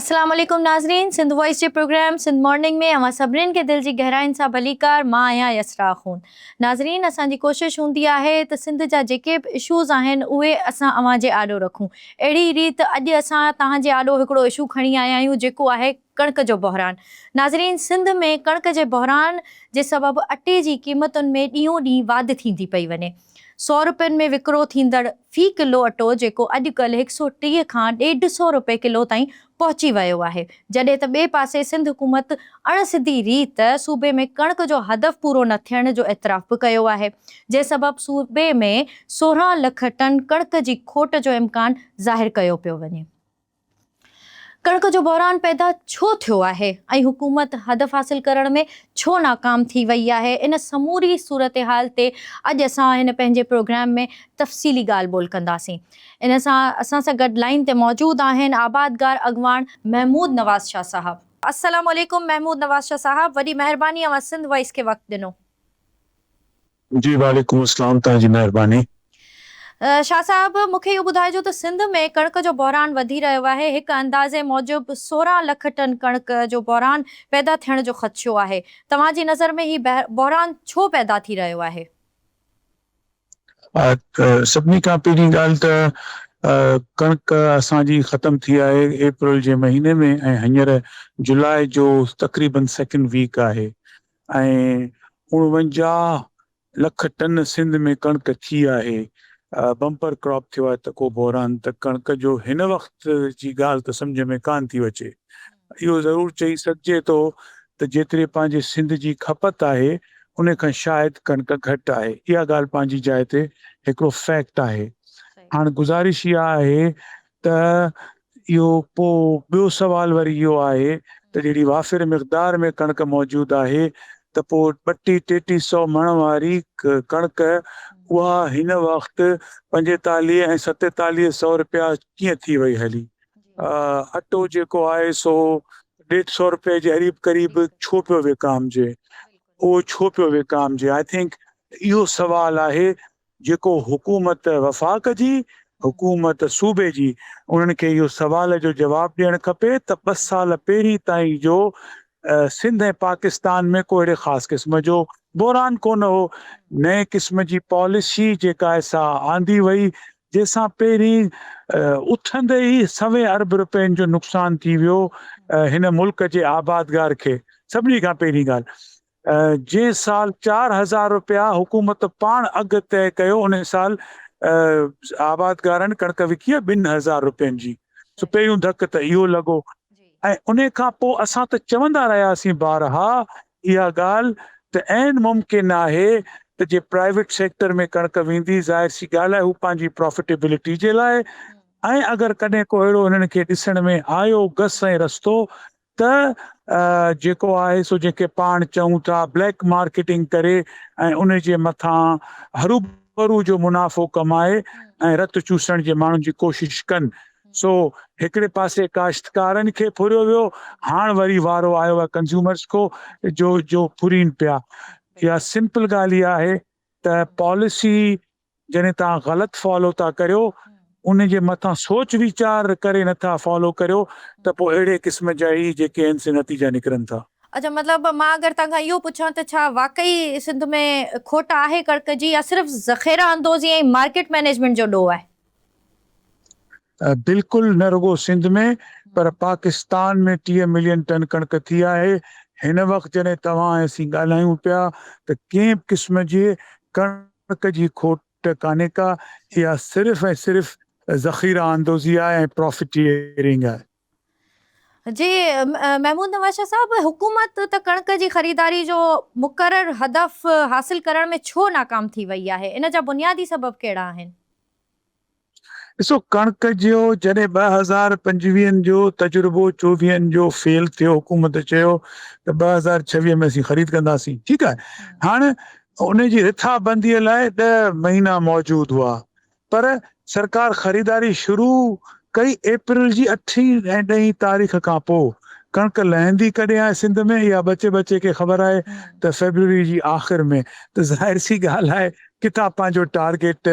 अस्सलाम वालेकुम नाज़रीन, सिंध वॉइस जे प्रोग्राम सिंध मॉर्निंग में अवां सभिनीनि खे दिलि जी गहराइनि सां भलीकार। मां आहियां यसरा ख़ून। नाज़रीन, असांजी कोशिशि हूंदी आहे त सिंध जा जेके बि इशूज़ आहिनि उहे असां अवां जे आॾो रखूं। अहिड़ी रीति अॼु असां तव्हांजे आॾो हिकिड़ो इशू खणी आया आहियूं जेको आहे कणिक जो बहिरान। नाज़रीन, सिंध में कणिक जे बहिरान जे सबबु अटे जी क़ीमतुनि में ॾींहों ॾींहुं वाधि थींदी पई वञे। 100 रुपयनि में विकिरो थींदड़ फ़ी किलो अटो जेको अॼुकल्ह 130 खां 150 रुपए किलो ताईं पहुची वियो आहे, जॾहिं त ॿिए पासे सिंध हुकूमत अणसिधी रीति सूबे में कणिक जो हदफ़ पूरो न थियण जो एतिराफ़ बि कयो आहे, जे सबबु सूबे में 16 लख टन कणिक जी खोट जो इम्कान ज़ाहिरु कयो पियो वञे। कणिक जो बहिरान पैदा छो थियो आहे ऐं हुकूमत हदफ़ हासिल करण में छो नाकाम थी वई आहे, इन समूरी सूरत हाल ते अॼु असां हिन पंहिंजे प्रोग्राम में तफ़सीली ॻाल्हि ॿोल कंदासीं। इन सां असां सां गॾु लाइन ते मौजूदु आहिनि आबादगार अॻवान महमूद नवाज़ शाह साहब। अस्सलाम वालेकुम महमूद नवाज़ शाह साहब, वॾी महिरबानी अवां सिंध वॉइस खे वक़्तु ॾिनो। जी वालेकुम अस्सलाम, तव्हांजी महिरबानी। शाह साहब, मूंखे इहो ॿुधाइजो त सिंध में कणिक जो बहिरान वधी रहियो आहे। हिकु अंदाज़े मूजिबि 16 लख टन कणिक जो बहिरान पैदा थियण जो ख़दशो आहे। तव्हांजी नज़र में ही बहिरान छो पैदा थी रहियो आहे? सभिनी खां पहिरीं ॻाल्हि त कणिक असांजी ख़तम थी आहे अप्रैल जे महीने में ऐं हींअर जुलाई जो तक़रीबन सेकेंड वीक आहे ऐं 49 लख टन सिंध में कणिक थी आहे। बम्पर क्रॉप थियो आहे त को बहिरान त कणिक जो हिन वक़्त जी ॻाल्हि त सम्झ में कान थी अचे। इहो ज़रूरु चई सघिजे थो त जेतिरे पंहिंजे सिंध जी खपत आहे उन खां शायदि कणिक घटि आहे। इहा ॻाल्हि पंहिंजी जाइ ते हिकिड़ो फैक्ट आहे। हाणे गुज़ारिश इहा आहे त इहो पोइ ॿियो सुवाल वरी इहो आहे त जहिड़ी वाफ़िर मिक़दार में कणिक मौजूदु आहे त पोइ 32-33 मण वारी कणिक उहा हिन वक़्तु 45 ऐं 47 रुपया कीअं थी वई हली। अटो जेको आहे सो 150 रुपए जे क़रीब छो पियो विकामजे, उहो छो पियो विकामजे? आई थिंक इहो सवाल आहे जेको हुकूमत वफ़ाक़ जी, हुकूमत सूबे जी, उन्हनि खे इहो सवाल जो जवाबु ॾियणु खपे त 2 साल पहिरीं ताईं जो सिंध ऐं पाकिस्तान में को अहिड़े ख़ासि क़िस्म जो बहिरान कोन हो। नए क़िस्म जी पॉलिसी जेका सा आंदी वई जंहिंसां पहिरीं उथंदे ई 100 अरब रुपयनि जो नुक़सान थी वियो हिन मुल्क जे आबादगार खे। सभिनी खां पहिरीं ॻाल्हि, जंहिं साल 4000 रुपया हुकूमत पाण अघु तय कयो उन साल आबादगारनि कणिक विकी 2000 रुपयनि जी। सो पहिरियों धक त इहो लॻो ऐं उन खां पोइ असां त चवंदा रहियासीं बारहा इहा ॻाल्हि त ऐन मुमकिन आहे त जे प्राइवेट सेक्टर में कणिक वेंदी, ज़ाहिर सी ॻाल्हि आहे हू पंहिंजी प्रॉफिटेबिलिटी जे लाइ, ऐं अगरि कॾहिं को अहिड़ो हिननि खे ॾिसण में आयो गस ऐं रस्तो त जेको आहे सो जंहिंखे पाण चऊं था ब्लैक मार्केटिंग करे ऐं उन जे मथां हरू जो मुनाफ़ो कमाए ऐं रत चूसण जे माण्हुनि जी कोशिशि कनि। सो हिकिड़े पासे काश्तकारनि खे फुरियो वियो, हाणे वरी वारो आयो आहे कंज्यूमर्स को जो फुरीन पिया। इहा सिंपल ॻाल्हि इहा आहे त पॉलिसी जॾहिं तव्हां ग़लति फॉलो था करियो उन जे मथां सोच वीचार करे नथा फॉलो करियो त पोइ अहिड़े क़िस्म जा ई जेके आहिनि से नतीजा निकिरनि था। अच्छा, मतिलबु मां अगरि तव्हां इहो पुछां त छा वाकई सिंध में खोट आहे कणिक जी या सिर्फ़ु ज़ख़ीरा अंदोज़ी ऐं मार्केट मैनेजमेंट जो ॾोह आहे? बिल्कुलु न रुगो सिंध में पर पाकिस्तान में 30 मिलियन टन कणिक थी आहे। हिन वक़्तु जॾहिं तव्हां असीं ॻाल्हायूं पिया त कंहिं क़िस्म जी कणिक जी खोट कान्हे का, इहा सिर्फ़ु ऐं सिर्फ़ु ज़ख़ीरा अंदोज़ी आहे ऐं प्रॉफिटियरिंग आहे। जी महमूद नवाज़ शाह साहब, हुकूमत त कणिक जी ख़रीदारी जो मुक़ररु हदफ़ हासिल करण में छो नाकाम थी वई आहे? इन जा बुनियादी सबब कहिड़ा आहिनि? ॾिसो, कणिक जो जॾहिं 2025 जो तजुर्बो 24 जो फेल थियो, हुकूमत चयो त 2026 में असीं ख़रीद कंदासीं, ठीकु आहे। हाणे उन जी रिथा बंदीअ लाइ 10 महीना मौजूद हुआ, पर सरकार ख़रीदारी शुरू कई अप्रैल जी 8 ऐं 10 तारीख़ खां पोइ। कणक लहंदी कॾहिं आहे सिंध में, इहा बचे खे ख़बर आहे त फेबरवरी जी आख़िर में। त ज़ाहिर सी ॻाल्हि आहे किथां पंहिंजो टारगेट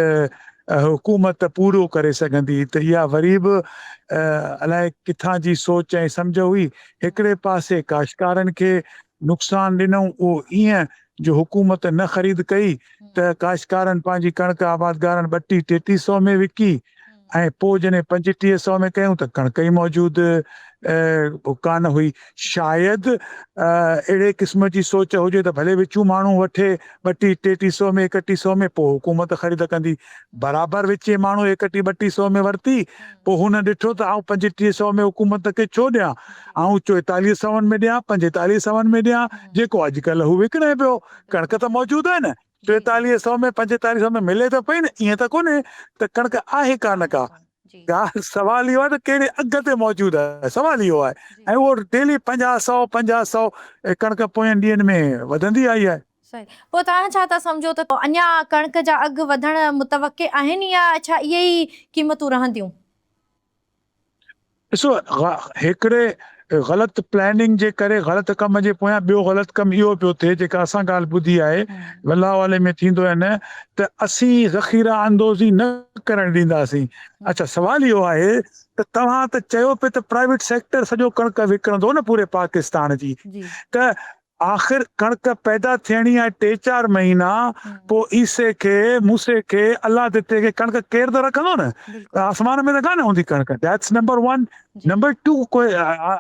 हुकूमत पूरो करे सघंदी। त इहा वरी बि अलाए किथां जी सोच ऐं सम्झ हुई। हिकिड़े पासे काश्तकारनि खे नुक़सान ॾिनऊं, उहो ईअं जो हुकूमत न ख़रीद कई त काश्तकारनि पंहिंजी कणक आबादगारनि 3200-3300 में विकी, ऐं पोइ जॾहिं 3500 में कयूं त कणक ई मौजूदु कान हुई। शायदि अहिड़े क़िस्म जी सोच हुजे त भले विचूं माण्हू वठे 3200-3300 में 3100 में, पोइ हुकूमत ख़रीद कंदी। बराबरि विचे माण्हू 31-3200 में वरिती, पोइ हुन ॾिठो त आउं 3500 में हुकूमत खे छो ॾियां, आउं 4400 में ॾियां, 4500 में ॾियां, जेको अॼुकल्ह हू विकिणे पियो। कणक त मौजूदु आहे न, 4300 में 4500 में मिले त पई न, ईअं त कोन्हे त कणक आहे कान का। ॻाल्हि सवाल इहो आहे त कहिड़े अघ ते मौजूदु आहे, सवाल इहो आहे। ऐं उहो डेली 50-100 कणक पोयनि ॾींहंनि में वधंदी आई आहे। सही। पोइ तव्हां छा था सम्झो त अञा कणक जा अघ वधण मुतवक़े आहिनि या छा इहे ई क़ीमतूं रहंदियूं? ॾिसो, हिकिड़े ग़लति प्लैनिंग जे करे, ग़लति कम जे पोयां ॿियो ग़लति कमु इहो पियो थिए, जेका असां ॻाल्हि ॿुधी आहे वल्लावाले में थींदो आहे न, त असीं ज़ख़ीरा अंदोज़ी न करणु ॾींदासीं। अच्छा, सवाल इहो आहे त तव्हां त चयो पिए त प्राइवेट सेक्टर सॼो कणक विकिणंदो न पूरे पाकिस्तान जी, त आख़िर कणक पैदा थियणी आहे 3-4 महीना, पोइ ईसे खे मूसे खे अलाह दिते खे कणक केर त रखंदो न, आसमान में त कान हूंदी कणक। That's number 1। नंबर 2, कोई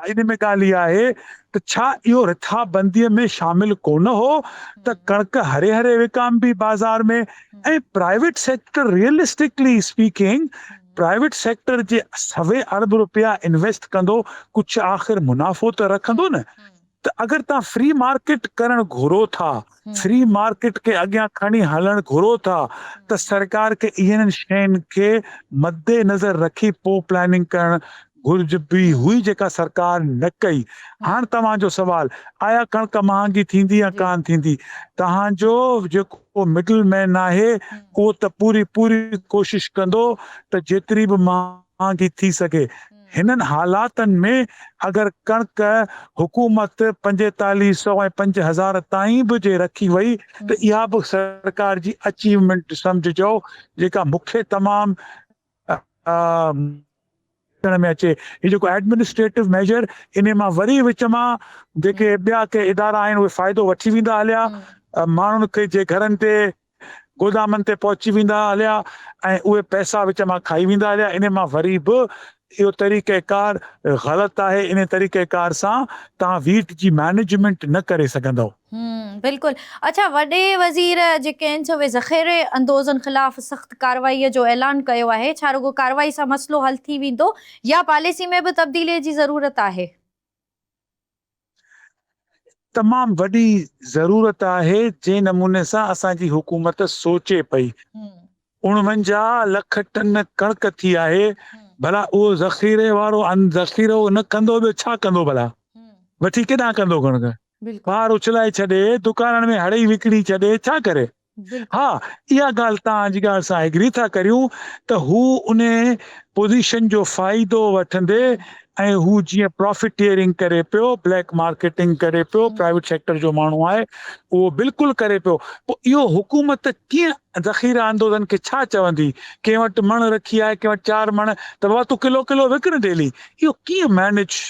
इन में ॻाल्हि इहा आहे त छा इहो रिथा बंदीअ में शामिल कोन हो त कणक हरे हरे विकामबी बाज़ार में। ऐं private sector, realistically speaking, private sector जे 1.25 अरब रुपया इन्वेस्ट कंदो, कुझु आख़िर मुनाफ़ो त रखंदो न। त अगरि तव्हां फ्री मार्केट करणु घुरो था, फ्री मार्केट खे अॻियां खणी हलणु घुरो था, त सरकार खे इन्हनि शयुनि खे मद्दे नज़र रखी पोइ प्लानिंग करणु घुरिजबी हुई, जेका सरकार न कई। हाणे तव्हांजो सवाल, आया कणक महांगी थींदी या कान थींदी? तव्हांजो जेको मिडल मैन आहे उहो त पूरी कोशिशि कंदो त जेतिरी बि महांगी थी सघे। हिननि हालातनि में अगरि कणक हुकूमत 4500 ऐं 5000 ताईं बि जे रखी वई त इहा बि सरकार जी अचीवमेंट सम्झिजो, जेका मूंखे तमामु में अचे। ही जेको एडमिनिस्ट्रेटिव मेजर, इन मां वरी विच मां जेके ॿिया के इदारा आहिनि उहे फ़ाइदो वठी वेंदा हलिया, माण्हुनि खे जे घरनि ते गोदामनि ते पहुची वेंदा हलिया, ऐं उहे पैसा विच मां खाई वेंदा हलिया। इन मां वरी बि इहो तरीक़ेकार ग़लति आहे। इन तरीक़ेकार सां तव्हां वीट जी मैनेजमेंट न करे सघंदव। बिल्कुलु। अच्छा, वॾे वज़ीर जेके आहिनि सो उहे ज़ख़ीरे अंदोज़नि ख़िलाफ़ सख़्त कार्रवाईअ जो ऐलान कयो आहे। छा रुगो कार्रवाई सां मसइलो हल थी वेंदो या पॉलिसी में बि तब्दीलीअ जी ज़रूरत आहे? तमामु वॾी ज़रूरत आहे जंहिं नमूने सां असांजी हुकूमत सोचे पई। 49 लख टन कणक थी आहे, भला उहो ज़ख़ीरे वारो ज़ख़ीरो न कंदो बि छा कंदो? भला वठी केॾां कंदो कणक? ॿाहिरि उछलाए छॾे, दुकाननि में हड़ई विकिणी छॾे, छा करे? हा, इहा ॻाल्हि तव्हांजी ॻाल्हि सां एग्री था करियूं त हू उन पोज़ीशन जो फ़ाइदो वठंदे ऐं हू जीअं प्रॉफिटियरिंग करे पियो, ब्लैक मार्केटिंग करे पियो, प्राइवेट सेक्टर जो माण्हू आहे उहो बिल्कुलु करे पियो। पोइ इहो हुकूमत कीअं ज़ख़ीरा अंदोज़नि खे छा चवंदी? कंहिं वटि मण रखी आहे, कंहिं वटि 4 मण, त बाबा तूं किलो विकिण डेली। इहो कीअं मैनेज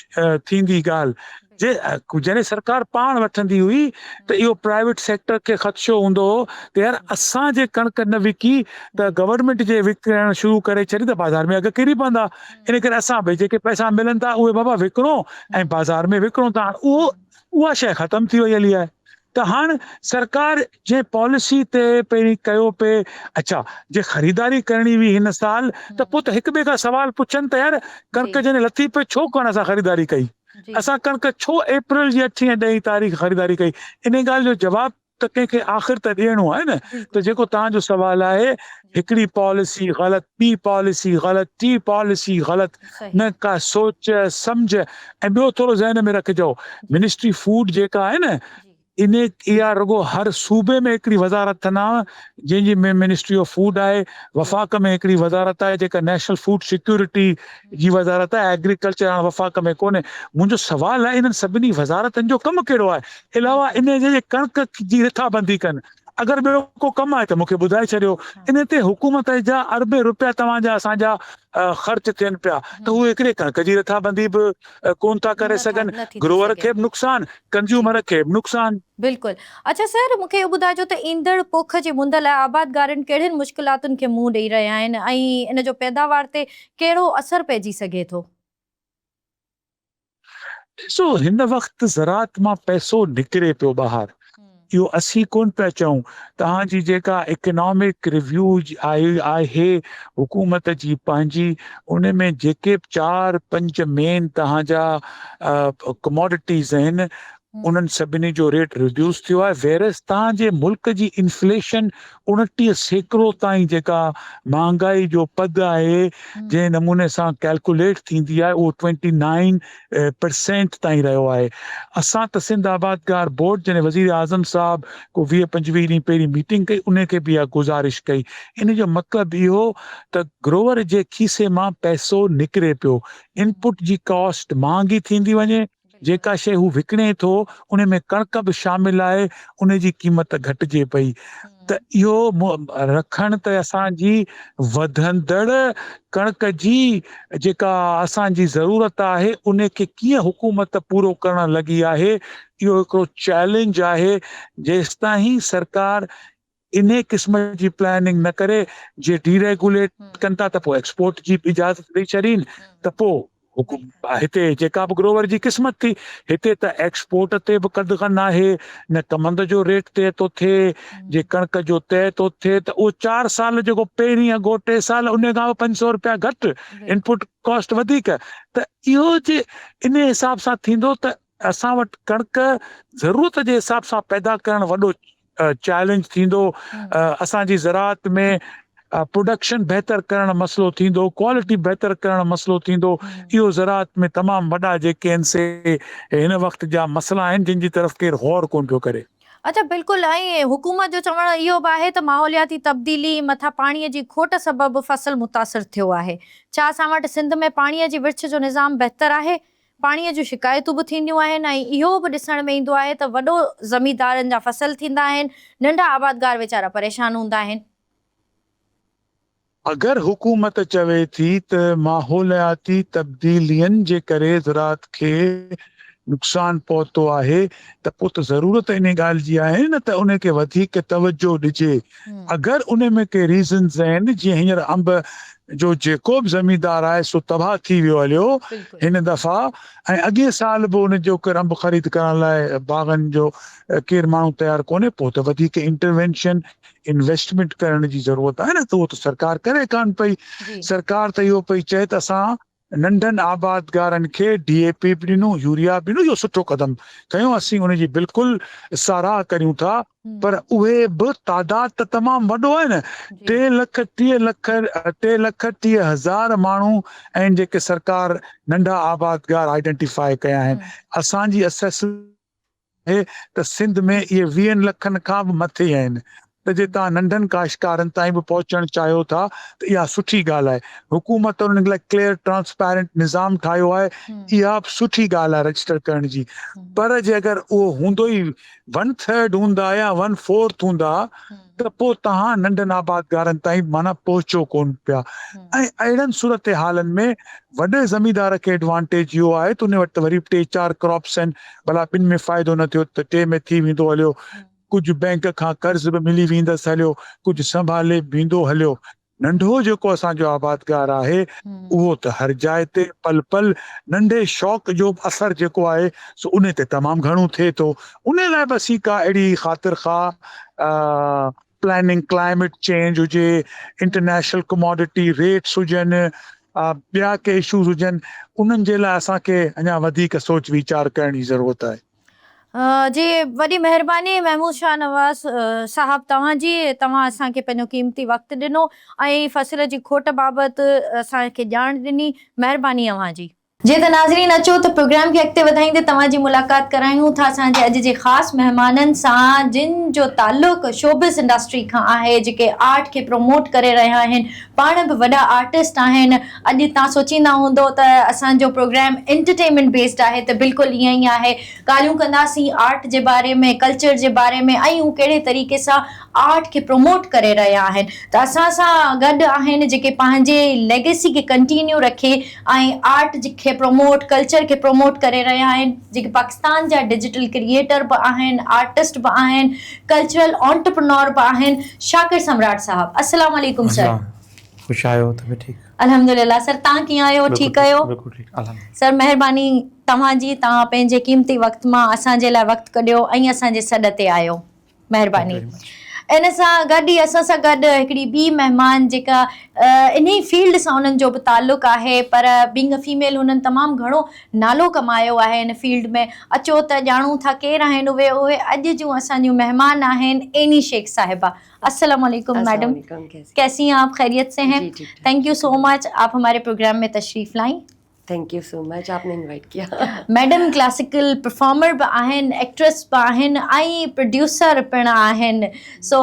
थींदी ॻाल्हि? जॾहिं सरकार पाण वठंदी हुई त इहो प्राइवेट सेक्टर खे ख़दशो हूंदो हो त यार असांजे कणक न विकी त गवर्नमेंट जे विकिणणु शुरू करे छॾी त बाज़ार में अघ किरी पवंदा। इन करे असां भई जेके पैसा मिलनि था उहे बाबा विकिणो ऐं बाज़ार में विकिणो था। उहा शइ ख़तमु थी वई हली आहे। त हाणे सरकार जे पॉलिसी ते पहिरीं कयो पिए, अच्छा जे ख़रीदारी करणी हुई हिन साल, त पोइ त हिक ॿिए खां सवाल पुछनि त यार कणक जॾहिं लथी पई छो कोन असां ख़रीदारी कई? असां कणक छो अप्रैल जी 8 ऐं 10 तारीख़ ख़रीदारी कई? इन ॻाल्हि जो जवाब त कंहिंखे आख़िर त ॾियणो आहे न। त जेको तव्हांजो सवाल आहे, हिकिड़ी पॉलिसी ग़लति, ॿी पॉलिसी ग़लति, टी पॉलिसी ग़लति, न का सोच सम्झ। ऐं ॿियो थोरो ज़हन में रखिजो, मिनिस्ट्री फूड जेका आहे न, इहा रुगो हर सूबे में हिकिड़ी वज़ारत न जंहिंजी में मिनिस्ट्री ऑफ फूड आहे, वफ़ाक़ में हिकिड़ी वज़ारत आहे जेका नेशनल फूड सिक्योरिटी जी वज़ारत आहे, एग्रीकल्चर हाणे वफ़ाक़ में कोन्हे। मुंहिंजो सुवालु आहे इन्हनि सभिनी वज़ारतनि जो कमु कहिड़ो आहे? अलावा इन जे कणक जी रिथाबंदी कनि। अगरि ॿियो को कमु आहे त मूंखे ॿुधाए छॾियो। इन ते हुकूमत जा अरबे रुपया तव्हांजा असांजा ख़र्च थियनि पिया त उहे हिकिड़े कणक जी रिथाबंदी बि कोन था करे सघनि। नथी थी ग्रोवर सघे। खे बि नुक़सानु, कंज्यूमर खे बि नुक़सानु। बिल्कुलु। अच्छा सर, मूंखे इहो ॿुधाइजो त ईंदड़ पोख जे मुंद लाइ आबादगारनि कहिड़ियुनि मुश्किलातुनि खे मुंहुं ॾेई रहिया आहिनि ऐं इन जो पैदावार ते कहिड़ो असरु पइजी सघे थो? ॾिसो, हिन वक़्तु ज़राअत मां पैसो निकिरे पियो ॿाहिरि। इहो असीं कोन पिया चऊं। तव्हांजी जेका इकनॉमिक रिव्यू आहे हुकूमत जी पंहिंजी, उन में जेके बि 4-5 मेन तव्हांजा कमोडिटीज़ आहिनि उन्हनि सभिनी जो रेट रिड्यूस थियो आहे। वेरस तव्हांजे मुल्क जी इन्फ्लेशन 29% ताईं जेका महांगाई जो पद आहे जंहिं नमूने सां कैलकुलेट थींदी आहे उहो 29% ताईं रहियो आहे। असां त सिंध आबादगार बोर्ड जॾहिं वज़ीर आज़म साहब को 20-25 ॾींहं पहिरीं मीटिंग कई, उन खे बि इहा गुज़ारिश कई। इन जो मतिलबु इहो त ग्रोवर जे खीसे मां पैसो निकिरे पियो। इनपुट जी कॉस्ट महांगी थींदी वञे, जेका शइ हू विकिणे थो उन में कणक बि शामिल आहे, उन जी क़ीमत घटिजे पई। त इहो रखण त असांजी वधंदड़ कणक जी जेका असांजी ज़रूरत आहे उन खे कीअं हुकूमत पूरो करण लॻी आहे, इहो हिकिड़ो चैलेंज आहे। जेसिताईं सरकार इन क़िस्म जी प्लानिंग न करे, जे डीरेगुलेट कनि था त पोइ एक्सपोर्ट जी बि इजाज़त ॾेई छॾीनि त पोइ हिते जेका बि ग्रोवर जी क़िस्मत थी। हिते त एक्सपोर्ट ते बि कदगन आहे, न कमंद जो रेट तय थो थिए, जे कणक जो तय थो थिए त उहो 4 साल जेको पहिरीं अॻो 3 साल उन खां 500 रुपया घटि, इनपुट कॉस्ट वधीक। त इहो जे इन हिसाब सां थींदो त असां वटि कणक ज़रूरत जे हिसाब सां पैदा करणु वॾो चैलेंज थींदो। असांजी ज़राअत में प्रोडक्शन बहितर करण मसइलो थींदो, क्वालिटी बहितर करण मसइलो थींदो। इहो ज़राअत में तमामु वॾा जेके आहिनि से हिन वक़्त जा मसइला आहिनि जिन जी तरफ़ केरु गौर कोन पियो करे। अच्छा बिल्कुलु। ऐं हुकूमत जो चवणु इहो बि आहे त माहौलियाती तब्दीली मथां पाणीअ जी खोट सबबि फ़सुलु मुतासिर थियो आहे। छा असां वटि सिंध में पाणीअ जी विर्छ जो निज़ाम बहितर आहे? पाणीअ जूं शिकायतूं बि थींदियूं आहिनि ऐं इहो बि ॾिसण में ईंदो आहे त वॾो ज़मींदारनि जा फ़सुल थींदा आहिनि, नंढा आबादगार वीचारा परेशान हूंदा आहिनि। अगरि हुकूमत चवे थी त माहौलियाती तब्दीलियुनि जे करे ज़राअत खे नुक़सानु पहुतो आहे त पोइ त ज़रूरत इन ॻाल्हि जी आहे न त उन खे वधीक तवजो ॾिजे। अगरि उन में के रीज़न्स आहिनि, जीअं हींअर अंब जो जेको बि ज़मींदार आहे सो तबाह थी वियो हलियो हिन दफ़ा, ऐं अॻे साल बि उन जो केरु अंब ख़रीद करण लाइ बाग़नि जो केरु माण्हू तयारु कोन्हे, पोइ त वधीक इंटरवेंशन इन्वेस्टमेंट करण जी ज़रूरत आहे न, त उहो त सरकार करे कान पई। सरकार त इहो पई चए त असां नंढनि आबादगारनि खे DAP बि ॾिनो, यूरिया बि ॾिनो, इहो सुठो क़दम खयों, असीं उन जी बिल्कुलु साराह करियूं था। पर उहे बि तादाद त तमामु वॾो आहे न। 3,30,000 माण्हू आहिनि जेके सरकार नंढा आबादगार आइडेंटिफाई कया आहिनि। असांजी असेसमेंट आहे त सिंध में इहे 20 लखनि खां बि मथे आहिनि। त जे तव्हां नंढनि काश्तकारनि ताईं बि पहुचणु चाहियो था त इहा सुठी ॻाल्हि आहे। हुकूमत उन्हनि लाइ क्लियर ट्रांसपेरेंट निज़ाम ठाहियो आहे, इहा बि सुठी ॻाल्हि आहे रजिस्टर करण जी। पर जे अगरि उहो हूंदो ई 1/3 हूंदा या 1/4 हूंदा त पोइ तव्हां नंढनि आबादगारनि ताईं माना पहुचो कोन पिया। ऐं अहिड़नि सूरत हालनि में वॾे ज़मींदार खे एडवांटेज इहो आहे त उन वटि वरी 3-4 क्रॉप्स आहिनि, भला ॿिनि में फ़ाइदो न थियो त 3 में थी वेंदो हलियो, कुझु बैंक खां कर्ज़ बि मिली वेंदसि हलियो, कुझु संभाले बींदो हलियो। नंढो जेको असांजो आबादगार आहे उहो त हर जाइ ते पल पल नंढे शौक़ जो असरु जेको आहे सो उन ते तमामु घणो थिए थो। उन लाइ बस ही का अहिड़ी ख़ातिर ख़्वाह प्लानिंग, क्लाइमेट चेंज हुजे, इंटरनेशनल कमोडिटी रेट्स हुजनि, ॿिया के इशूज़ हुजनि, उन्हनि जे लाइ असांखे अञा वधीक सोच वीचार करण जी ज़रूरत आहे। जी वॾी महिरबानी महमूद शाह नवाज़ साहब तव्हांजी, तव्हां असांखे पंहिंजो क़ीमती वक़्तु ॾिनो ऐं फ़सुल जी खोट बाबति असांखे ॼाण ॾिनी। महिरबानी अव्हांजी। जी त नाज़रीन अचो त प्रोग्राम खे अॻिते वधाईंदे तव्हांजी मुलाक़ात करायूं था असांजे अॼु जे ख़ासि महिमाननि सां जिन जो ताल्लुक़ शोबिस इंडस्ट्री खां आहे, जेके आर्ट खे प्रमोट करे रहिया आहिनि, पाण बि वॾा आर्टिस्ट आहिनि। अॼु तव्हां सोचींदा हूंदो त असांजो प्रोग्राम एंटरटेनमेंट बेस्ड आहे, त बिल्कुलु ईअं ई आहे। ॻाल्हियूं कंदासीं आर्ट जे बारे में, कल्चर जे बारे में, ऐं हू कहिड़े तरीक़े सां आर्ट खे प्रमोट करे रहिया आहिनि। त असां सां गॾु आहिनि जेके पंहिंजे लेगेसी खे कंटिन्यू रखे ऐं आर्ट खे प्रमोट, कल्चर खे प्रमोट करे रहिया आहिनि, जेके पाकिस्तान जा डिजिटल क्रिएटर बि आहिनि, आर्टिस्ट बि आहिनि, कल्चरल एंटरप्रेन्योर बि आहिनि। शाकिर सम्राट साहब, अस्सलाम वालेकुम सर। खुश आयो तबीयत ठीक? अल्हम्दुलिल्लाह सर, तव्हां कीअं आहियो? ठीकु आहियो? बिल्कुलु ठीक, अल्हम्दुलिल्लाह। सर महिरबानी तव्हांजी, तव्हां पंहिंजे क़ीमती वक़्त मां असांजे लाइ वक़्तु कढियो ऐं असांजे सॾ ते आयो, महिरबानी। इन सां गॾु ई असां सां गॾु हिकिड़ी ॿी महिमान जेका इन ई फील्ड सां उन्हनि जो बि ताल्लुक़ आहे, पर बीइंग अ फीमेल हुननि तमामु घणो नालो कमायो आहे इन फील्ड में। अचो त ॼाणूं था केरु आहिनि उहे अॼु जूं असांजूं महिमान आहिनि एनी शेख साहिबा। अस्सलाम वालेकुम मैडम, कैसी हैं आप? खैरियत से हैं? थैंक यू सो मच, आप हमारे प्रोग्राम में तशरीफ़ लाई। थैंक यू सो मच, आपने इनवाइट किया। मैडम क्लासिकल परफॉर्मर बि आहिनि, एक्ट्रेस बि आहिनि ऐं प्रोड्यूसर पिणु आहिनि। सो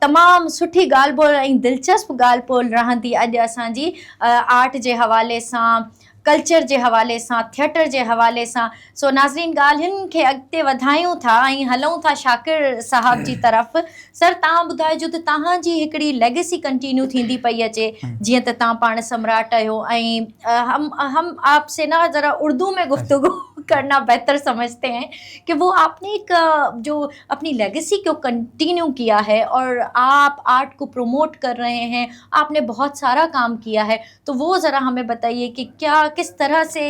तमामु सुठी ॻाल्हि ॿोल ऐं दिलचस्प ॻाल्हि ॿोल रहंदी अॼु असांजी आर्ट जे हवाले सां, कल्चर जे हवाले सां, थिएटर जे हवाले सां। सो नाज़रीन, ॻाल्हियुनि खे अॻिते वधायूं था ऐं हलूं था शाकिर साहब जी तरफ़। सर, तव्हां ॿुधाइजो त तव्हांजी हिकिड़ी लेगेसी कंटिन्यू थींदी पई अचे, जीअं त तव्हां पाण सम्राट आहियो ऐं हम आपसे ना ज़रा उर्दू में गुफ्तगू करना बेहतर समझते हैं कि वो आपने एक जो अपनी लेगेसी को कंटिन्यू किया है और आप आर्ट को प्रमोट कर रहे हैं, आपने बहुत सारा काम किया है, तो वो ज़रा हमें बताइए कि किस तरह से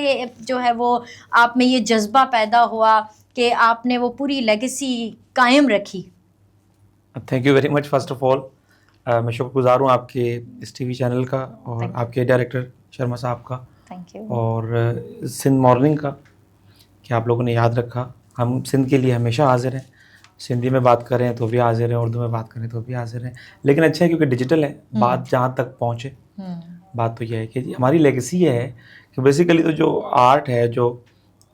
जो है वो आप में ये जज्बा पैदा हुआ कि आपने वो पूरी लेगेसी कायम रखी। Thank you very much. First of all मैं शुक्रगुजार हूँ आपके इस टीवी चैनल का और आपके डायरेक्टर शर्मा साहब का, थैंक यू, और सिंध मॉर्निंग का कि आप लोगों ने याद रखा। हम सिंध के लिए हमेशा हाजिर हैं, सिंधी में बात करें तो भी हाजिर हैं, उर्दू में बात करें तो भी हाजिर हैं। लेकिन अच्छा है क्योंकि डिजिटल है, बात जहाँ तक पहुँचे। बात तो यह है कि हमारी लेगेसी ये है कि बेसिकली तो जो आर्ट है, जो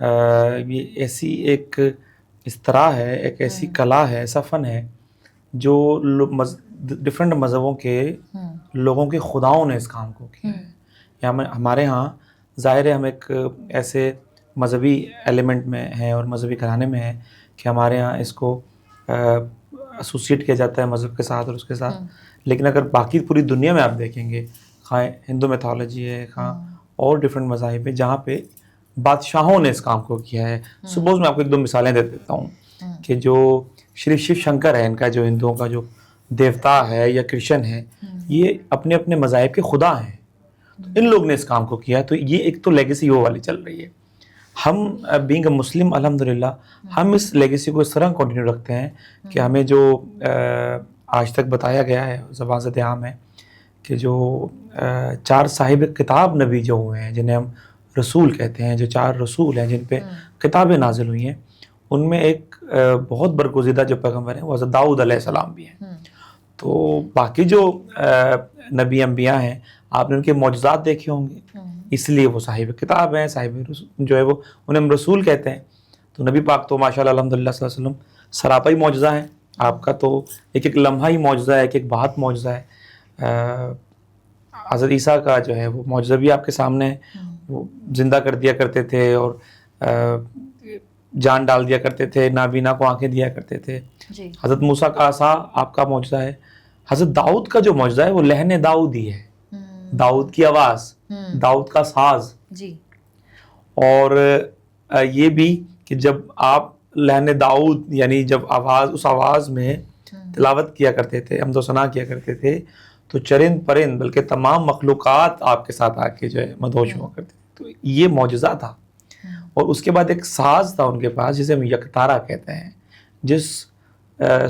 ये ऐसी एक इस तरह है, एक ऐसी कला है, ऐसा फ़न है जो डिफरेंट मज़हबों के लोगों के खुदाओं ने इस काम को किया है। या हमारे यहाँ ज़ाहिर है हम एक ऐसे मज़हबी एलिमेंट में हैं और मज़हबी घराने में हैं कि हमारे यहाँ इसको एसोसिएट किया जाता है मज़हब के साथ और उसके साथ। लेकिन अगर बाकी पूरी दुनिया में आप देखेंगे, खाएँ हिंदू मैथोलॉजी है, खां और डिफरेंट मज़ाहिब है जहाँ पे बादशाहों ने इस काम को किया है। सपोज मैं आपको एक दो मिसालें दे देता हूँ कि जो श्री शिव शंकर है, इनका जो हिंदुओं का जो देवता है या कृष्ण है, ये अपने अपने मज़ाहिब के खुदा हैं। इन लोग ने इस काम को किया, तो ये एक तो लेगेसी वो वाली चल रही है। हम बीइंग अ मुस्लिम अल्हम्दुलिल्लाह हम इस लेगेसी को इस तरह कंटिन्यू रखते हैं कि हमें जो आज तक बताया गया है ज़बान से आम है कि जो 4 साहिब किताब नबी जो हुए हैं, जिन्हें हम रसूल कहते हैं, जो 4 रसूल हैं जिन पे किताबें नाजिल हुई हैं, उनमें एक बहुत बरगुज़ीदा जो पैगम्बर हैं वो हज़रत दाऊद अलैहिस्सलाम भी हैं। तो बाकी जो नबी अंबिया हैं, आपने उनके मौजज़ात देखे होंगे, इसलिए वो साहिब किताब हैं, साहिब जो है वो उन्हें हम रसूल कहते हैं। तो नबी पाक तो माशाल्लाह अल्हम्दुलिल्लाह सल्लल्लाहु अलैहि वसल्लम सरापा ही मौजज़ा है। आपका तो एक एक लम्हा ही मौजज़ा है, एक एक बात मौजज़ा है। हज़रत ईसा का जो है वो मौजज़ा भी आपके सामने है, वो ज़िंदा कर दिया करते थे और जान डाल दिया करते थे, नाबीना को आंखें दिया करते थे। हज़रत मूसा का आसा आपका मौजज़ा है। हज़रत दाऊद का जो मौजज़ा है वो लहने दाऊदी है, दाऊद की आवाज़, दाऊद का साज जी। और ये भी कि जब आप लहने दाऊद यानी जब आवाज़, उस आवाज़ में तिलावत किया करते थे, हमदो सना किया करते थे, तो चरिंद परिंद बल्कि तमाम मखलूक़ात आपके साथ आके जो है मदहोश हुआ करते थे। तो ये मौजज़ा था। और उसके बाद एक साज था उनके पास जिसे हम यकतारा कहते हैं, जिस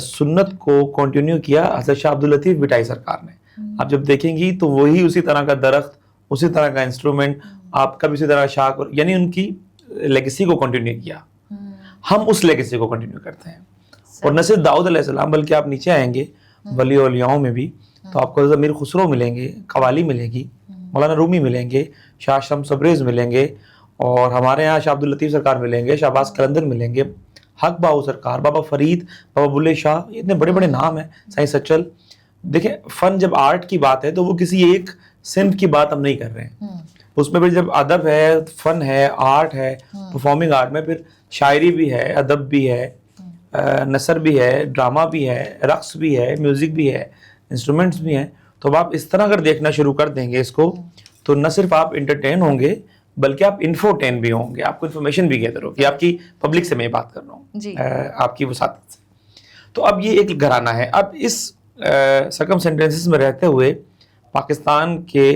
सुन्नत को कंटिन्यू किया हज़रत शाह अब्दुल लतीफ़ बिटाई सरकार ने। आप जब देखेंगी तो वही उसी तरह का दरख्त, उसी तरह का इंस्ट्रूमेंट, आपका भी उसी तरह शाख, यानी उनकी लेगेसी को कंटिन्यू किया। हम उस लेगेसी को कंटिन्यू करते हैं। और न सिर्फ दाऊद अलैहिस्सलाम बल्कि आप नीचे आएंगे वली औलियाओं में भी तो आपको हज़रत मीर खुसरो मिलेंगे, कवाली मिलेगी, मौलाना रूमी मिलेंगे, शाह शम्स तबरेज़ मिलेंगे, اور ہمارے یہاں شاہ عبد اللطیف سرکار ملیں گے, شہباز قلندر ملیں گے, حق باؤ سرکار, بابا فرید, بابا بلے شاہ, یہ اتنے بڑے بڑے نام ہیں, سائیں سچل. دیکھیں فن جب آرٹ کی بات ہے تو وہ کسی ایک صنف کی بات ہم نہیں کر رہے ہیں, اس میں پھر جب ادب ہے, فن ہے, آرٹ ہے, پرفارمنگ آرٹ میں پھر شاعری بھی ہے, ادب بھی ہے, نثر بھی ہے, ڈرامہ بھی ہے, رقص بھی ہے, میوزک بھی ہے, انسٹرومنٹس بھی ہیں. تو اب آپ اس طرح اگر دیکھنا شروع کر دیں گے اس کو تو نہ صرف آپ انٹرٹین ہوں گے بلکہ آپ انفوٹین بھی ہوں گے, آپ کو انفارمیشن بھی گیدر ہوگی. آپ کی پبلک سے میں بات کر رہا ہوں, آپ کی وساطت سے. تو اب یہ ایک گھرانہ ہے. اب اس سرکمسٹینسز میں رہتے ہوئے پاکستان کے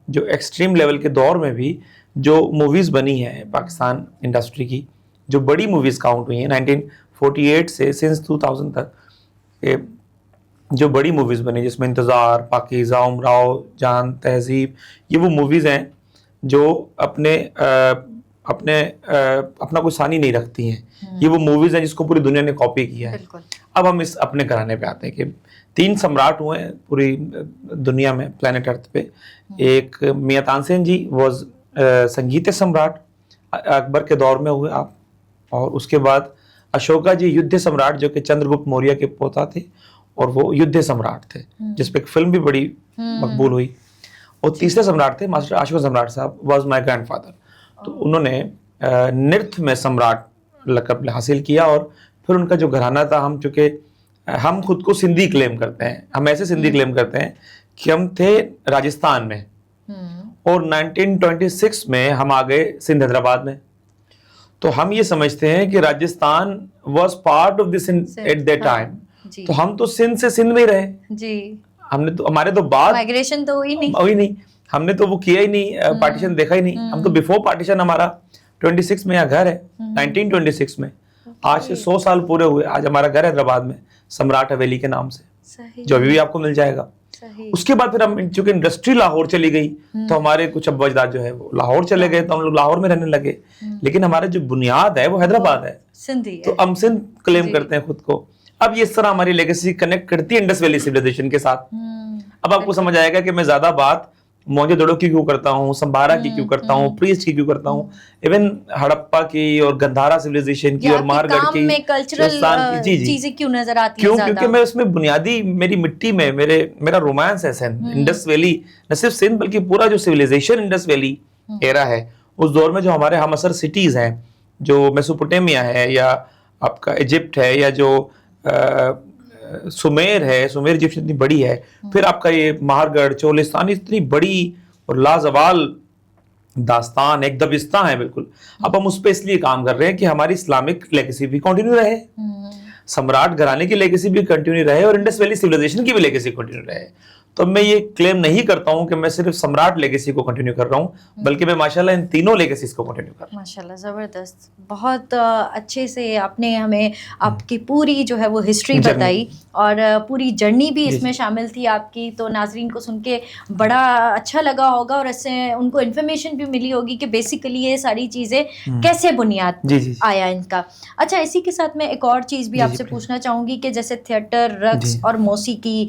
جو ایکسٹریم لیول کے دور میں بھی جو موویز بنی ہیں پاکستان انڈسٹری کی, جو بڑی موویز کاؤنٹ ہوئی ہیں 1948 سے سنس 2000 تک, جو بڑی موویز بنی جس میں انتظار, پاکیزہ, امراؤ جان, تہذیب, یہ وہ موویز ہیں جو اپنا کوئی ثانی نہیں رکھتی ہیں. یہ وہ موویز ہیں جس کو پوری دنیا نے کاپی کیا ہے. اب ہم اس اپنے گھرانے پہ آتے ہیں کہ 3 سمراٹ ہوئے ہیں پوری دنیا میں, پلانٹ ارتھ پہ. ایک میاں تانسین جی واز سنگیت سمراٹ, اکبر کے دور میں ہوئے آپ, اور اس کے بعد اشوکا جی یدھ سمراٹ جو کہ چندر گپت موریہ کے پوتا تھے, اور وہ یدھ سمراٹ تھے جس پہ ایک فلم بھی بڑی مقبول ہوئی. اور تیسرے سمراٹ تھے ماسٹر اشوک سمراٹ صاحب, واز مائی گرینڈ فادر. تو انہوں نے نرت میں سمراٹ لقب حاصل کیا, اور پھر ان کا جو گھرانہ تھا, ہم چونکہ ہم خود کو سندھی کلیم کرتے ہیں, ہم ایسے سندھی کلیم کرتے ہیں کہ ہم تھے راجستھان میں, اور 1926 میں ہم آ گئے سندھ حیدرآباد میں. تو ہم یہ سمجھتے ہیں کہ Rajasthan was part of the Sindh at that time. تو ہم تو سندھ سے سندھ میں ہی رہے جی, ہم نے تو ہمارے تو بعد مائگریشن تو ہوئی نہیں, ہم نے تو وہ کیا ہی نہیں, پارٹیشن دیکھا ہی نہیں. ہم تو بیفور پارٹیشن ہمارا 26 میں یہاں گھر ہے, 1926 میں. آج سے 100 سال پورے ہوئے. آج ہمارا گھر حیدرآباد میں سمراٹ حویلی کے نام سے, جو ابھی بھی آپ کو مل جائے گا. اس کے بعد پھر ہم چونکہ انڈسٹری لاہور چلی گئی تو ہمارے کچھ ابا اجداد جو ہے وہ لاہور چلے گئے, تو ہم لوگ لاہور میں رہنے لگے. لیکن ہمارا جو بنیاد ہے وہ حیدرآباد ہے, تو ہم سندھ کلیم کرتے ہیں خود کو. اب یہ اس طرح ہماری لیگیسی کنیکٹ کرتی ہے انڈس ویلی سیویلائزیشن کے ساتھ. اب آپ کو سمجھ آئے گا کہ میں زیادہ بات موہنجو دڑو کی کیوں کرتا ہوں, سمبارا کی کیوں کرتا ہوں, پریسٹ کی کیوں کرتا ہوں, ایون ہڑپا کی اور گندھارا سیویلائزیشن کی اور مہرگڑھ کی, کلچرل چیزیں کیوں نظر آتی ہیں کیوں, زیادہ کیونکہ میں اس میں بنیادی میری مٹی میں میرا رومانس ہے سندھ, انڈس ویلی, نہ صرف سندھ بلکہ پورا جو سیویلائزیشن انڈس ویلی ایرا ہے اس دور میں جو ہمارے ہم اثر سٹیز ہیں, جو میسوپوٹیمیا ہے یا آپ کا ایجپٹ ہے, یا جو سمیر ہے, سمیر ایجپشن اتنی بڑی ہے, پھر آپ کا یہ مہرگڑھ, چولستان, اتنی بڑی اور لازوال داستان, ایک دبستان ہے بالکل. اب ہم اس پہ اس لیے کام کر رہے ہیں کہ ہماری اسلامک لیگیسی بھی کنٹینیو رہے, سمراٹ گھرانے کی لیگیسی بھی کنٹینیو رہے, اور انڈس ویلی سیویلائزیشن کی بھی لیگیسی کنٹینیو رہے. تو میں یہ کلیم نہیں کرتا ہوں کہ میں صرف سمراٹ لیگیسی کو کنٹینیو کر رہا ہوں, بلکہ میں ماشاءاللہ ان تینوں لیگیسیز کو کنٹینیو کر رہا ہوں. ماشاءاللہ زبردست, بہت اچھے سے آپ نے ہمیں آپ کی پوری جو ہے وہ ہسٹری بتائی, اور پوری جرنی بھی اس میں شامل تھی آپ کی. تو ناظرین کو سن کے بڑا اچھا لگا ہوگا, اور اس سے ان کو انفارمیشن بھی ملی ہوگی کہ بیسیکلی یہ ساری چیزیں کیسے بنیاد آیا ان کا. اچھا, اسی کے ساتھ میں ایک اور چیز بھی آپ سے پوچھنا چاہوں گی کہ جیسے تھیٹر, رقص اور موسیقی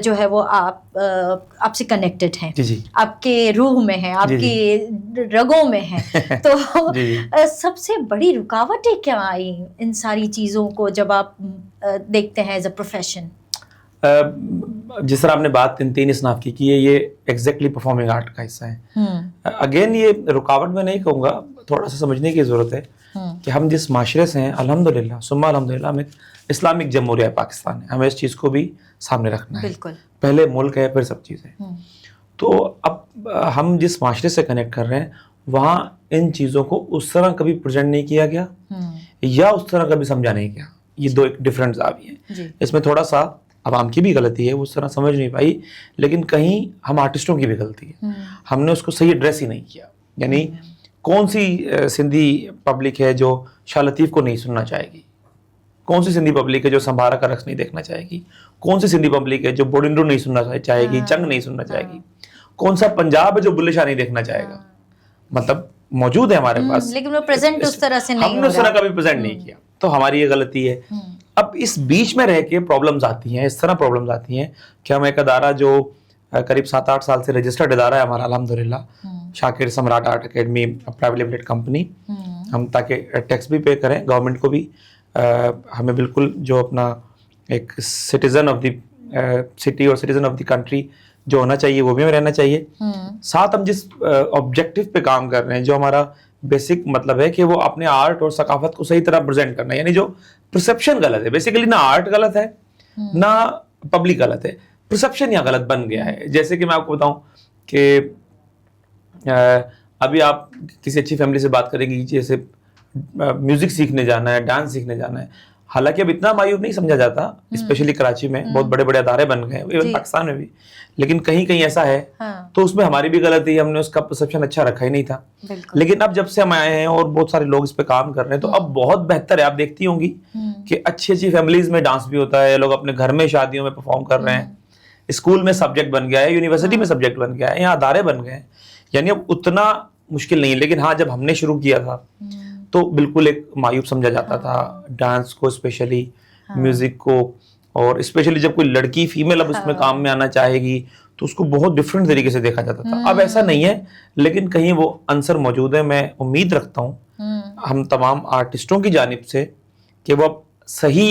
جو ہے وہ آپ سے کنیکٹڈ ہیں, آپ کے روح میں ہیں, آپ کی رگوں میں ہیں. تو سب سے بڑی رکاوٹیں کیا آئی ان ساری چیزوں کو جب آپ دیکھتے ہیں ایز اے پروفیشن؟ جس طرح آپ نے بات 3 اصناف کی ہے, یہ ایگزیکٹلی پرفارمنگ آرٹ کا حصہ ہے. اگین یہ رکاوٹ میں نہیں کہوں گا, تھوڑا سا سمجھنے کی ضرورت ہے کہ ہم جس معاشرے سے ہیں, الحمدللہ ثم الحمدللہ, ہم ایک اسلامک جمہوریہ پاکستان ہے. ہمیں اس چیز کو بھی سامنے رکھنا ہے. بالکل, پہلے ملک ہے پھر سب چیزیں. تو اب ہم جس معاشرے سے کنیکٹ کر رہے ہیں وہاں ان چیزوں کو اس طرح کبھی پریزنٹ نہیں کیا گیا, یا اس طرح کبھی سمجھا نہیں گیا. یہ دو ایک ڈفرینٹ زاویے ہیں. اس میں تھوڑا سا عوام کی بھی غلطی ہے, وہ اس طرح سمجھ نہیں پائی, لیکن کہیں ہم آرٹسٹوں کی بھی غلطی ہے, ہم نے اس کو صحیح ایڈریس ہی نہیں کیا. یعنی کون سی سندھی پبلک ہے جو شاہ لطیف کو نہیں سننا چاہے گی, کون سی سندھی پبلک ہے جو سمبارا کا رقص نہیں دیکھنا چاہے گی, کون سی سندھی پبلک ہے جو بوڈنڈو نہیں سننا چاہے گی, چنگ نہیں سننا چاہے گی, کون سا پنجاب ہے جو بلے شاہ نہیں دیکھنا چاہے گا. مطلب موجود ہے ہمارے پاس, لیکن وہ پریزنٹ اس طرح سے نہیں, ہم نے اس طرح کبھی پریزنٹ نہیں کیا. تو ہماری یہ غلطی ہے. اب اس بیچ میں رہ کے پرابلمز آتی ہیں, اس طرح پرابلمز آتی ہیں کہ ہم ایک ادارہ جو قریب 7-8 سال سے رجسٹرڈ ادارہ ہے ہمارا الحمدللہ, शाकिर सम्राट art academy private limited company, हम ताकि टैक्स भी पे करें गवर्नमेंट को भी, हमें बिल्कुल जो अपना एक सिटीजन ऑफ द सिटी और सिटीजन ऑफ द कंट्री जो होना चाहिए वो भी हमें रहना चाहिए। साथ हम जिस ऑब्जेक्टिव पे काम कर रहे हैं, जो हमारा बेसिक मतलब है कि वो अपने आर्ट और सकाफत को सही तरह प्रेजेंट करना है, यानी जो परसेप्शन गलत है, बेसिकली ना आर्ट गलत है ना पब्लिक गलत है, परसेप्शन यहाँ गलत बन गया है। जैसे कि मैं आपको बताऊं कि अभी आप किसी अच्छी फैमिली से बात करेंगी, जैसे म्यूजिक सीखने जाना है, डांस सीखने जाना है, हालांकि अब इतना मायूब नहीं समझा जाता, स्पेशली कराची में बहुत बड़े बड़े अदारे बन गए, इवन पाकिस्तान में भी, लेकिन कहीं कहीं ऐसा है। तो उसमें हमारी भी गलती है, हमने उसका परसेप्शन अच्छा रखा ही नहीं था। लेकिन अब जब से हम आए हैं और बहुत सारे लोग इस पे काम कर रहे हैं, तो अब बहुत बेहतर है। आप देखती होंगी कि अच्छी अच्छी फैमिलीज में डांस भी होता है, लोग अपने घर में शादियों में परफॉर्म कर रहे हैं, स्कूल में सब्जेक्ट बन गया है, यूनिवर्सिटी में सब्जेक्ट बन गया है, यहाँ अदारे बन गए हैं, यानी अब उतना मुश्किल नहीं है। लेकिन हाँ, जब हमने शुरू किया था तो बिल्कुल एक मायूब समझा जाता था डांस को, स्पेशली म्यूजिक को, और स्पेशली जब कोई लड़की फीमेल अब उसमें काम में आना चाहेगी तो उसको बहुत डिफरेंट तरीके से देखा जाता था। अब ऐसा नहीं है, लेकिन कहीं वो आंसर मौजूद है। मैं उम्मीद रखता हूँ हम तमाम आर्टिस्टों की जानिब से कि वो अब सही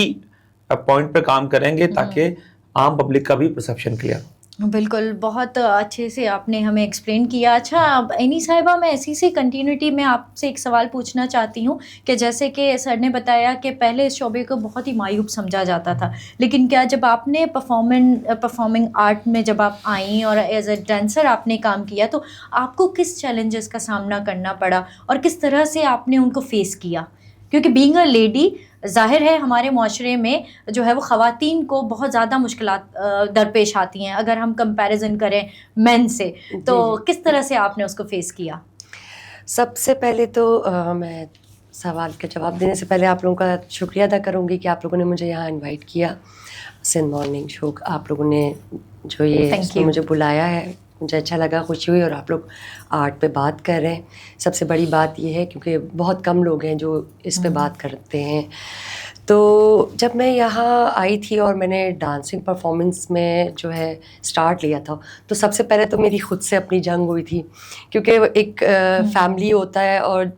पॉइंट पे काम करेंगे ताकि आम पब्लिक का भी परसेप्शन क्लियर हो। बिल्कुल, बहुत अच्छे से आपने हमें एक्सप्लेन किया। अच्छा, अब एनी साहिबा, मैं इसी से कंटिन्यूटी में आपसे एक सवाल पूछना चाहती हूँ कि जैसे कि सर ने बताया कि पहले इस शोबे को बहुत ही मायूब समझा जाता था, लेकिन क्या जब आपने परफॉर्मिंग आर्ट में जब आप आईं और एज ए डांसर आपने काम किया, तो आपको किस चैलेंजेस का सामना करना पड़ा और किस तरह से आपने उनको फेस किया? क्योंकि बीइंग अ लेडी, ज़ाहिर है हमारे माशरे में जो है वो ख़वातीन को बहुत ज़्यादा मुश्किलात दरपेश आती हैं अगर हम कंपैरिजन करें मेन से, तो किस तरह से आपने उसको फेस किया? सबसे पहले तो मैं सवाल का जवाब देने से पहले आप लोगों का शुक्रिया अदा करूँगी कि आप लोगों ने मुझे यहाँ इनवाइट किया, सिंध मॉर्निंग शो। आप लोगों ने जो ये इसमें मुझे बुलाया है, मुझे अच्छा लगा, खुशी हुई। और आप लोग आर्ट पे बात कर रहे हैं, सबसे बड़ी बात ये है क्योंकि बहुत कम लोग हैं जो इस पे बात करते हैं। तो जब मैं यहाँ आई थी और मैंने डांसिंग परफॉर्मेंस में जो है स्टार्ट लिया था, तो सबसे पहले तो मेरी खुद से अपनी जंग हुई थी, क्योंकि एक फैमिली होता है और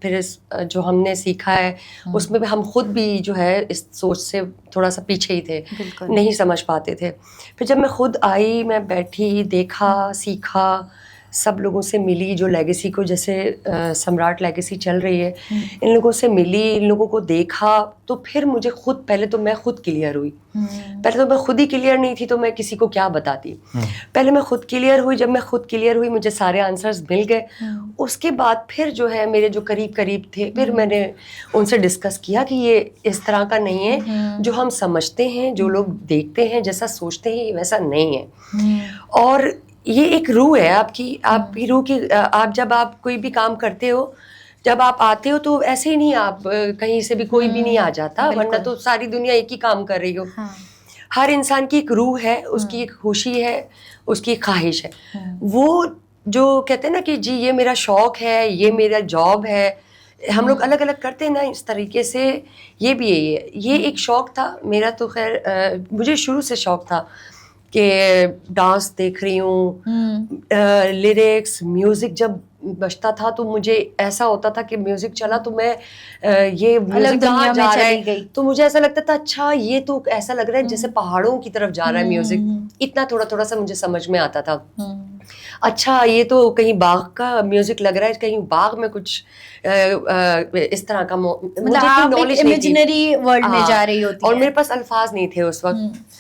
फिर जो हमने सीखा है उसमें भी हम खुद भी जो है इस सोच से थोड़ा सा पीछे ही थे, नहीं समझ पाते थे। फिर जब मैं खुद आई, मैं बैठी, देखा, सीखा, सब लोगों से मिली, जो लेगेसी को, जैसे सम्राट लेगेसी चल रही है, इन लोगों से मिली, इन लोगों को देखा, तो फिर मुझे खुद, पहले तो मैं खुद क्लियर हुई। पहले तो मैं खुद ही क्लियर नहीं थी, तो मैं किसी को क्या बताती। पहले मैं खुद क्लियर हुई, जब मैं खुद क्लियर हुई मुझे सारे आंसर्स मिल गए। उसके बाद फिर जो है मेरे जो करीब करीब थे, फिर मैंने उनसे डिस्कस किया कि ये इस तरह का नहीं है जो हम समझते हैं, जो लोग देखते हैं, जैसा सोचते हैं वैसा नहीं है। और ये एक रूह है आपकी रूह की। आप जब आप कोई भी काम करते हो, जब आप आते हो तो ऐसे ही नहीं, आप कहीं से भी कोई भी नहीं आ जाता, वरना तो सारी दुनिया एक ही काम कर रही हो। हर इंसान की एक रूह है, उसकी एक खुशी है, उसकी एक ख्वाहिश है। वो जो कहते हैं ना कि जी ये मेरा शौक है, ये मेरा जॉब है, हम लोग अलग अलग करते हैं ना इस तरीके से। ये भी यही है, ये एक शौक था मेरा। तो खैर मुझे शुरू से शौक था कि डांस देख रही हूँ, लिरिक्स, म्यूज़िक जब बजता था तो मुझे ऐसा होता था कि म्यूज़िक चला तो मैं ये म्यूज़िक कहाँ जा रहा है, तो मुझे ऐसा लगता था अच्छा ये तो ऐसा लग रहा है जैसे पहाड़ों की तरफ जा रहा है म्यूज़िक। इतना थोड़ा थोड़ा सा मुझे समझ में आता था। अच्छा ये तो कहीं बाग का म्यूज़िक लग रहा है, कहीं बाग में कुछ इस तरह का, मुझे नॉलेज इमेजिनरी वर्ल्ड में जा रही होती और मेरे पास अल्फाज नहीं थे उस वक्त।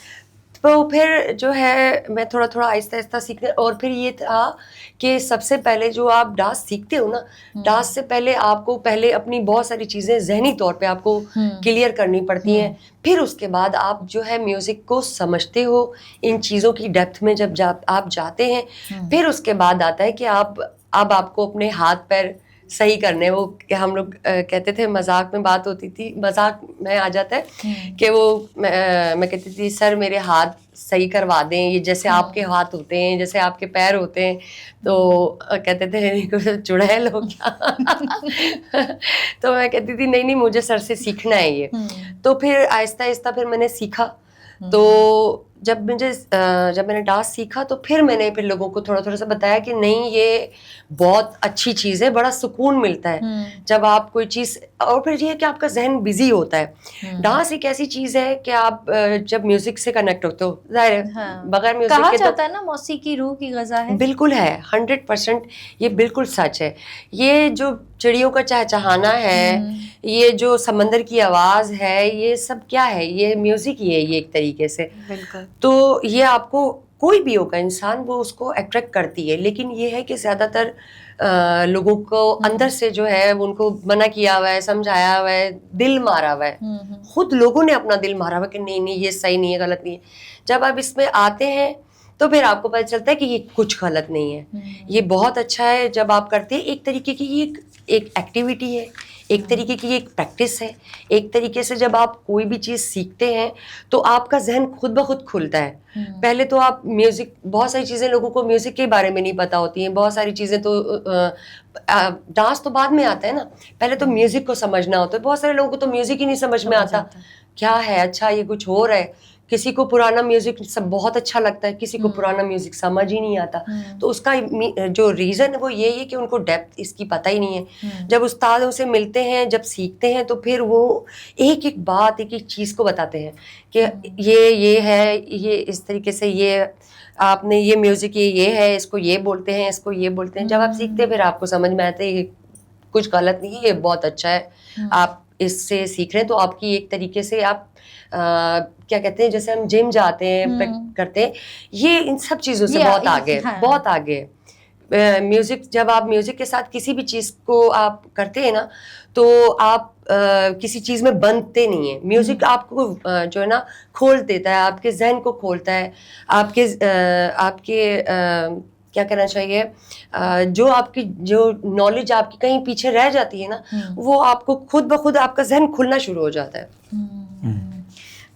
तो फिर जो है मैं थोड़ा थोड़ा आहिस्ता आहिस्ता सीखने, और फिर ये था कि सबसे पहले जो आप डांस सीखते हो ना, डांस से पहले आपको पहले अपनी बहुत सारी चीज़ें जहनी तौर पे आपको क्लियर करनी पड़ती हैं। फिर उसके बाद आप जो है म्यूज़िक को समझते हो, इन चीज़ों की डेप्थ में जब आप जाते हैं, फिर उसके बाद आता है कि अब आपको अपने हाथ पैर सही करने। वो हम लोग कहते थे, मजाक में बात होती थी, मजाक में आ जाता है कि वो मैं कहती थी सर मेरे हाथ सही करवा दें, ये जैसे आपके हाथ होते हैं, जैसे आपके पैर होते हैं। तो कहते थे चुड़ैल हो क्या तो मैं कहती थी नहीं मुझे सर से सीखना है ये। तो फिर आहिस्ता आहिस्ता फिर मैंने सीखा। तो जब मैंने डांस सीखा तो फिर मैंने फिर लोगों को थोड़ा थोड़ा सा बताया कि नहीं, ये बहुत अच्छी चीज़ है, बड़ा सुकून मिलता है जब आप कोई चीज़, और फिर ये है कि आपका जहन बिजी होता है। डांस एक ऐसी चीज़ है कि आप जब म्यूजिक से कनेक्ट होते हो, जाहिर है बगैर म्यूजिक कहा के तो जाता है ना मौसीकी रूह की ग़िज़ा है। बिल्कुल है, 100% ये बिल्कुल सच है। ये जो चिड़ियों का चहचहाना है, ये जो समंदर की आवाज़ है, ये सब क्या है? ये म्यूज़िक ही है, ये एक तरीके से। बिल्कुल। तो ये आपको कोई भी होगा इंसान, वो उसको अट्रैक्ट करती है, लेकिन ये है कि ज़्यादातर लोगों को अंदर से जो है उनको मना किया हुआ है, समझाया हुआ है, दिल मारा हुआ है, खुद लोगों ने अपना दिल मारा हुआ है कि नहीं नहीं ये सही नहीं है, गलत नहीं है। जब आप इसमें आते हैं तो फिर आपको पता चलता है कि ये कुछ गलत नहीं है, ये बहुत अच्छा है। जब आप करते हैं, एक तरीके की ये एक एक्टिविटी है, एक तरीके की एक प्रैक्टिस है, एक तरीके से जब आप कोई भी चीज़ सीखते हैं तो आपका जहन खुद ब खुद खुलता है। पहले तो आप म्यूज़िक, बहुत सारी चीज़ें लोगों को म्यूज़िक के बारे में नहीं पता होती हैं, बहुत सारी चीज़ें तो डांस तो बाद में आता है ना, पहले तो म्यूज़िक को समझना होता है। बहुत सारे लोगों को तो म्यूज़िक ही नहीं समझ में आता क्या है, अच्छा ये कुछ हो रहा है। किसी को पुराना म्यूजिक सब बहुत अच्छा लगता है, किसी को पुराना म्यूजिक समझ ही नहीं आता। तो उसका जो रीज़न है वो ये है कि उनको डेप्थ इसकी पता ही नहीं है। जब उस्तादों से मिलते हैं, जब सीखते हैं, तो फिर वो एक एक बात, एक एक चीज़ को बताते हैं कि ये है, ये इस तरीके से, ये आपने ये म्यूज़िक ये है, इसको ये बोलते हैं, इसको ये बोलते हैं। जब आप सीखते हैं फिर आपको समझ में आता है ये कुछ गलत नहीं है, ये बहुत अच्छा है, आप इससे सीख रहे हैं। तो आपकी एक तरीके से आप क्या कहते हैं, जैसे हम जिम जाते हैं, करते हैं, ये इन सब चीज़ों से बहुत आगे है, बहुत आगे है। म्यूज़िक, जब आप म्यूज़िक के साथ किसी भी चीज़ को आप करते हैं ना, तो आप किसी चीज़ में बंधते नहीं हैं। म्यूज़िक आपको जो है ना खोल देता है, आपके जहन को खोलता है, आपके क्या कहना चाहिए, जो आपकी जो नॉलेज आपकी कहीं पीछे रह जाती है ना, वो आपको खुद ब खुद आपका जहन खुलना शुरू हो जाता है।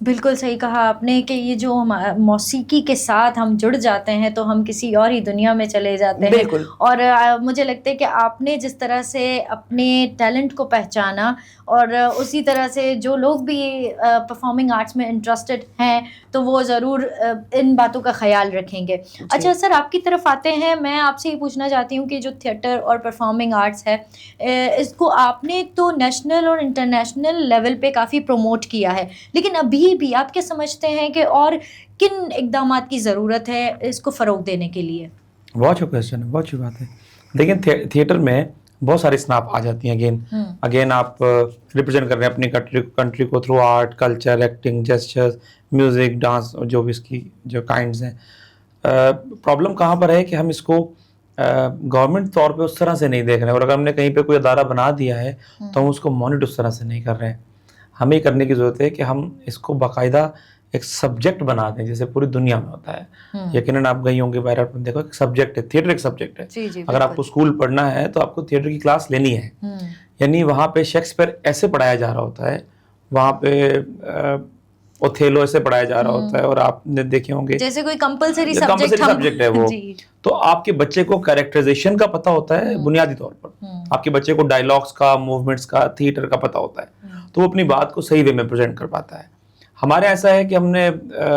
बिल्कुल सही कहा आपने कि ये जो मौसीकी के साथ हम जुड़ जाते हैं तो हम किसी और ही दुनिया में चले जाते हैं। बिल्कुल। और मुझे लगता है कि आपने जिस तरह से अपने टैलेंट को पहचाना, और उसी तरह से जो लोग भी परफॉर्मिंग आर्ट्स में इंटरेस्टेड हैं तो वो ज़रूर इन बातों का ख्याल रखेंगे। अच्छा सर, आपकी तरफ आते हैं, मैं आपसे ये पूछना चाहती हूँ कि जो थिएटर और परफॉर्मिंग आर्ट्स है, इसको आपने तो नेशनल और इंटरनेशनल लेवल पे काफ़ी प्रमोट किया है, लेकिन अभी भी आप क्या समझते हैं कि और किन इक़दामात की ज़रूरत है इसको फ़रोग़ देने के लिए? बहुत अच्छा क्वेश्चन है, बहुत अच्छी बात है। देखिए थिएटर में बहुत सारी स्नाप आ जाती हैं। अगेन आप रिप्रेजेंट कर रहे हैं अपनी कंट्री को through art, culture, acting, gestures, music, dance, जो भी इसकी जो काइंड्स हैं। प्रॉब्लम कहाँ पर है कि हम इसको गवर्नमेंट तौर पे उस तरह से नहीं देख रहे हैं, और अगर हमने कहीं पे कोई अदारा बना दिया है तो हम उसको मॉनिटर उस तरह से नहीं कर रहे हैं। हमें करने की ज़रूरत है कि हम इसको बाकायदा एक सब्जेक्ट बना दें, जैसे पूरी दुनिया में होता है। यकीनन आप गई होंगे बाहर, आपने देखो एक सब्जेक्ट है, थिएटर एक सब्जेक्ट है। अगर आपको स्कूल पढ़ना है तो आपको थिएटर की क्लास लेनी है, यानी वहाँ पे शेक्सपियर ऐसे पढ़ाया जा रहा होता है, वहाँ पे ओथेलो ऐसे पढ़ाया जा रहा होता है, और आपने देखे होंगे जैसे कोई कंपलसरी सब्जेक्ट है वो। तो आपके बच्चे को कैरेक्टराइजेशन का पता होता है बुनियादी तौर पर, आपके बच्चे को डायलॉग्स का, मूवमेंट्स का, थिएटर का पता होता है, तो वो अपनी बात को सही वे में प्रेजेंट कर पाता है। हमारे ऐसा है कि हमने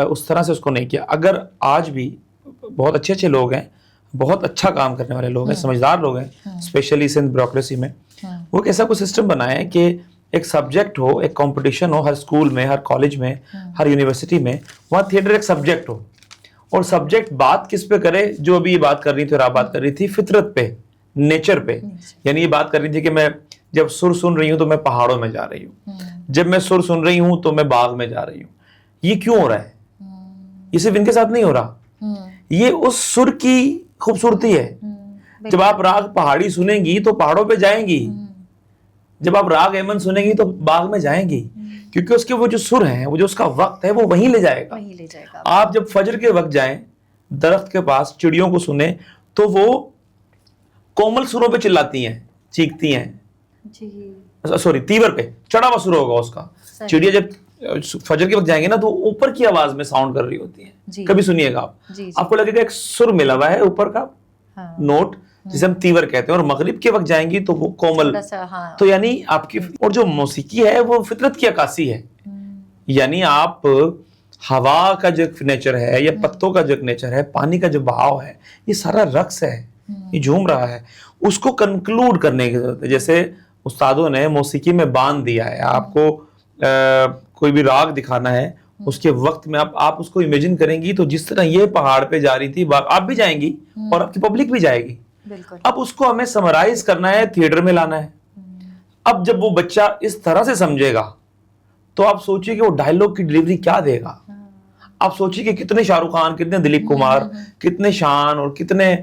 उस तरह से उसको नहीं किया। अगर आज भी बहुत अच्छे अच्छे लोग हैं, बहुत अच्छा काम करने वाले लोग हैं, समझदार लोग हैं, स्पेशली सिंध ब्यूरोक्रेसी में, वो एक ऐसा कोई सिस्टम बनाए कि एक सब्जेक्ट हो, एक कंपटीशन हो हर स्कूल में, हर कॉलेज में, हर यूनिवर्सिटी में, वहाँ थिएटर एक सब्जेक्ट हो, और सब्जेक्ट बात किस पे करे, जो अभी ये बात कर रही थी और आप बात कर रही थी, फितरत पे, नेचर पे। यानी ये बात कर रही थी कि मैं जब सुर सुन रही हूँ तो मैं पहाड़ों में जा रही हूँ, जब मैं सुर सुन रही हूँ तो मैं बाग में जा रही हूँ। ये क्यों हो रहा है? ये सिर्फ इनके साथ नहीं हो रहा, ये उस सुर की खूबसूरती है। जब आप राग पहाड़ी सुनेंगी तो पहाड़ों पे जाएंगी, जब आप राग एमन सुनेंगी तो बाग में जाएंगी, क्योंकि उसके वो जो सुर है, वो जो उसका वक्त है, वो वहीं ले जाएगा। आप जब फजर के वक्त जाएं दरख्त के पास, चिड़ियों को सुने, तो वो कोमल सुरों पे चिल्लाती हैं, चीखती हैं, सॉरी तीवर पे चढ़ा हुआ सुर होगा उसका। चिड़िया जब फजर के वक्त जाएंगे ना तो ऊपर की आवाज में साउंड कर रही होती है। कभी सुनिएगा आप, आपको लगेगा एक सुर मिला हुआ है ऊपर का, नोट, जिसे हम तीवर कहते हैं, और मगरिब के वक्त जाएंगी तो वो कोमल। तो यानी आपकी, और जो मौसीकी है वो फितरत की अक्कासी है। यानी आप हवा का जो नेचर है या पत्तों का जो नेचर है, पानी का जो बहाव है, ये सारा रक्स है, ये झूम रहा है, उसको कंक्लूड करने की जरूरत है। जैसे उस्तादों ने मौसीकी में बांध दिया है, आपको कोई भी राग दिखाना है, उसके वक्त में आप उसको इमेजिन करेंगी तो जिस तरह ये पहाड़ पे जा रही थी, आप भी जाएंगी और आपकी पब्लिक भी जाएगी। बिल्कुल। अब उसको हमें समराइज करना है, थिएटर में लाना है। अब जब वो बच्चा इस तरह से समझेगा तो आप सोचिए कि वो डायलॉग की डिलीवरी क्या देगा। आप सोचिए कि कितने शाहरुख खान, कितने दिलीप कुमार, कितने शान और कितने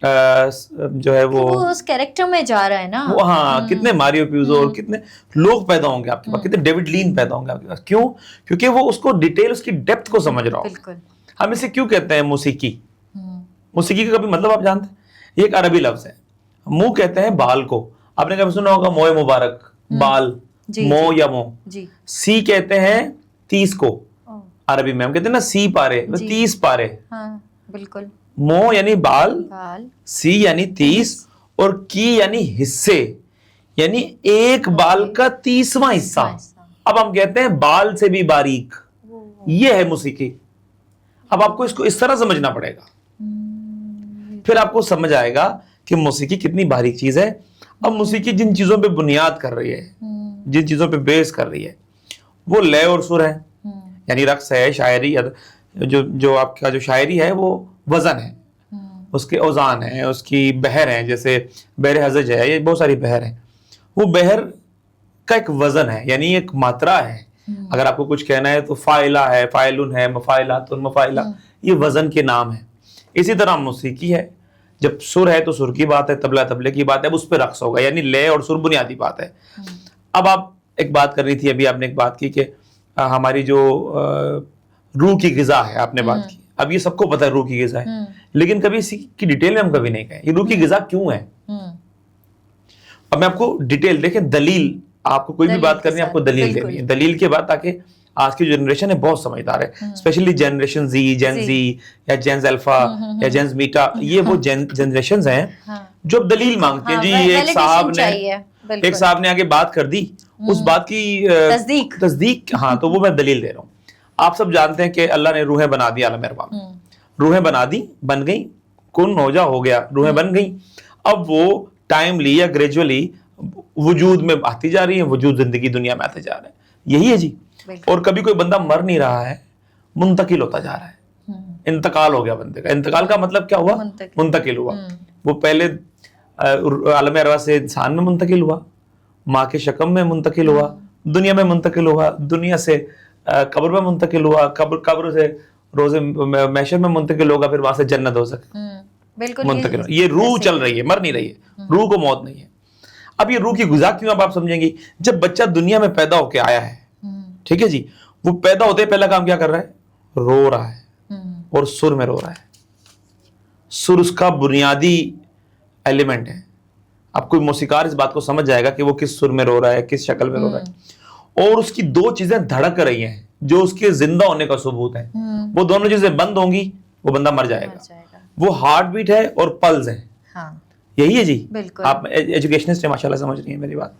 जो है वो उस कैरेक्टर में जा रहा है ना वो, हाँ, कितने मारियो प्यूजो और कितने लोग पैदा होंगे आपके पास, कितने डेविड लीन पैदा होंगे आपके पास। क्यों? क्योंकि वो उसको डिटेल, उसकी डेप्थ को समझ रहा हो। बिल्कुल। हम इसे क्यों कहते हैं मौसीकी? मौसीकी का कभी मतलब आप जानते हैं? ये एक अरबी लफ्ज है। मुंह कहते हैं बाल को, आपने कभी सुना होगा मोए मुबारक, बाल, मो या मो। सी कहते हैं 30 को, अरबी में हम कहते हैं ना सी पारे, 30 पारे। हाँ, बिल्कुल। मो यानी बाल, सी यानी 30 और की यानी हिस्से, यानी एक बाल का 30वां हिस्सा। अब हम कहते हैं बाल से भी बारीक, ये है मौसीकी। अब आपको इसको इस तरह समझना पड़ेगा, फिर आपको समझ आएगा कि मौसीकी कितनी बारीक चीज है। अब मौसीकी जिन चीजों पे बुनियाद कर रही है, जिन चीजों पे बेस कर रही है, वो लय और सुर है, यानी रक्स है, शायरी, जो आपका जो शायरी है वो वजन है, उसके औजान है, उसकी बहर है, जैसे बहर हजज है, ये बहुत सारी बहर है। वो बहर का एक वजन है, यानी एक मात्रा है। अगर आपको कुछ कहना है तो फाइला है, फाइलुन है, मफाइलातुन, मफाइला, ये वजन के नाम है। इसी तरह मौसीकी है, जब सुर है तो सुर की बात है, तबला तबले की बात है, अब उस पर रक्स होगा, यानी लय और सुर बुनियादी बात है। अब आप एक बात कर रही थी अभी, आपने एक बात की कि हमारी जो रूह की ग़िज़ा है, आपने बात की। अब ये सबको पता है रूह की ग़िज़ा है, लेकिन कभी इसी की डिटेल में हम कभी नहीं कहे ये रूह की ग़िज़ा क्यों है। अब मैं आपको डिटेल, देखें, दलील, आपको कोई भी बात करनी है आपको दलील देनी है। दलील के बाद ताकि आज की जनरेशन है बहुत समझदार है, स्पेशली जनरेशन जी, जेन जी या जेन्स अल्फा या जेन्स बीटा, ये वो जनरेशंस हैं जो अब दलील मांगते हैं। जी एक साहब ने आगे बात कर दी, उस बात की तस्दीक, हाँ, तो वो मैं दलील दे रहा हूँ। आप सब जानते हैं कि अल्लाह ने रूहें बना दी आलम अरवा में, रूहें बना दी, बन गई, कुन हो जा हो गया, रूहें बन गई। अब वो टाइमली या ग्रेजुअली वजूद में आती जा रही है, वजूद जिंदगी दुनिया में आते जा रहे हैं, यही है जी। और कभी कोई बंदा मर नहीं रहा है, मुंतकिल होता जा रहा है, इंतकाल हो गया बंदे का। इंतकाल का मतलब क्या हुआ? मुंतकिल हुआ। वो पहले आलम अरवा से इंसान में मुंतकिल हुआ, माँ के शकम में मुंतकिल हुआ, दुनिया में मुंतकिल हुआ, दुनिया से कब्र में मुंतकिल हुआ, कब्र से रोज़े महशर में मुंतकिल होगा, फिर वहां से जन्नत हो सके, मुंतकिल। ये रूह चल रही है, मर नहीं रही है, रूह को मौत नहीं है। अब ये रूह की गुज़ा क्यों, अब आप समझेंगी। जब बच्चा दुनिया में पैदा होके आया है, ठीक है जी, वो पैदा होते पहला काम क्या कर रहा है? रो रहा है, और सुर में रो रहा है। सुर उसका बुनियादी एलिमेंट है। अब कोई मौसीकार इस बात को समझ जाएगा कि वो किस सुर में रो रहा है, किस शक्ल में रो रहा है। और उसकी दो चीजें धड़क रही हैं जो उसके जिंदा होने का सबूत है। वो दोनों चीजें बंद होंगी, वो बंदा मर जाएगा। वो हार्ट बीट है और पल्स है। हाँ। यही है जी। आप एजुकेशनिस्ट हैं, माशाल्लाह समझ रही है मेरी बात।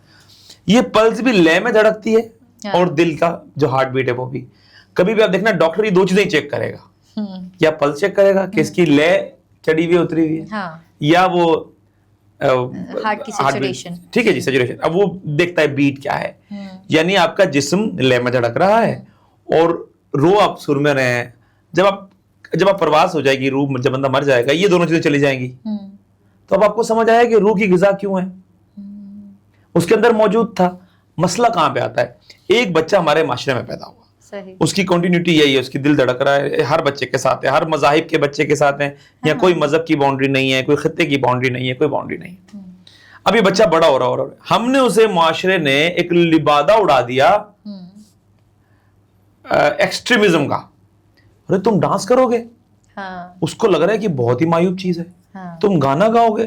ये पल्स भी लय में धड़कती है, और दिल का जो हार्ट बीट है वो भी। कभी भी आप देखना, डॉक्टर ये दो चीजें चेक करेगा, या पल्स चेक करेगा कि इसकी लय चढ़ी हुई उतरी हुई है, या वो हार्ट की सैचुरेशन, ठीक है जी, सैचुरेशन। अब वो देखता है बीट क्या है, यानी आपका जिस्म लय में धड़क रहा है और रो आप सुर में रहे हैं। जब आप परवास हो जाएगी रूह, जब बंदा मर जाएगा, ये दोनों चीजें चली जाएंगी। तो अब आपको समझ आया कि रूह की ग़िज़ा क्यों है, उसके अंदर मौजूद था। मसला कहाँ पे आता है? एक बच्चा हमारे माशरे में पैदा हुआ, उसकी कंटिन्यूटी यही है, उसकी दिल धड़क रहा है, हर बच्चे के साथ है, हर मज़ाहिब के बच्चे के साथ है, या कोई मजहब की बाउंड्री नहीं है, कोई खत्ते की बाउंड्री नहीं है, कोई बाउंड्री नहीं है। अब ये बच्चा बड़ा हो रहा है, हमने उसे माशरे ने एक लिबादा उड़ा दिया एक्सट्रीमिज्म का। अरे तुम डांस करोगे, उसको लग रहा है कि बहुत ही मायूब चीज है। तुम गाना गाओगे,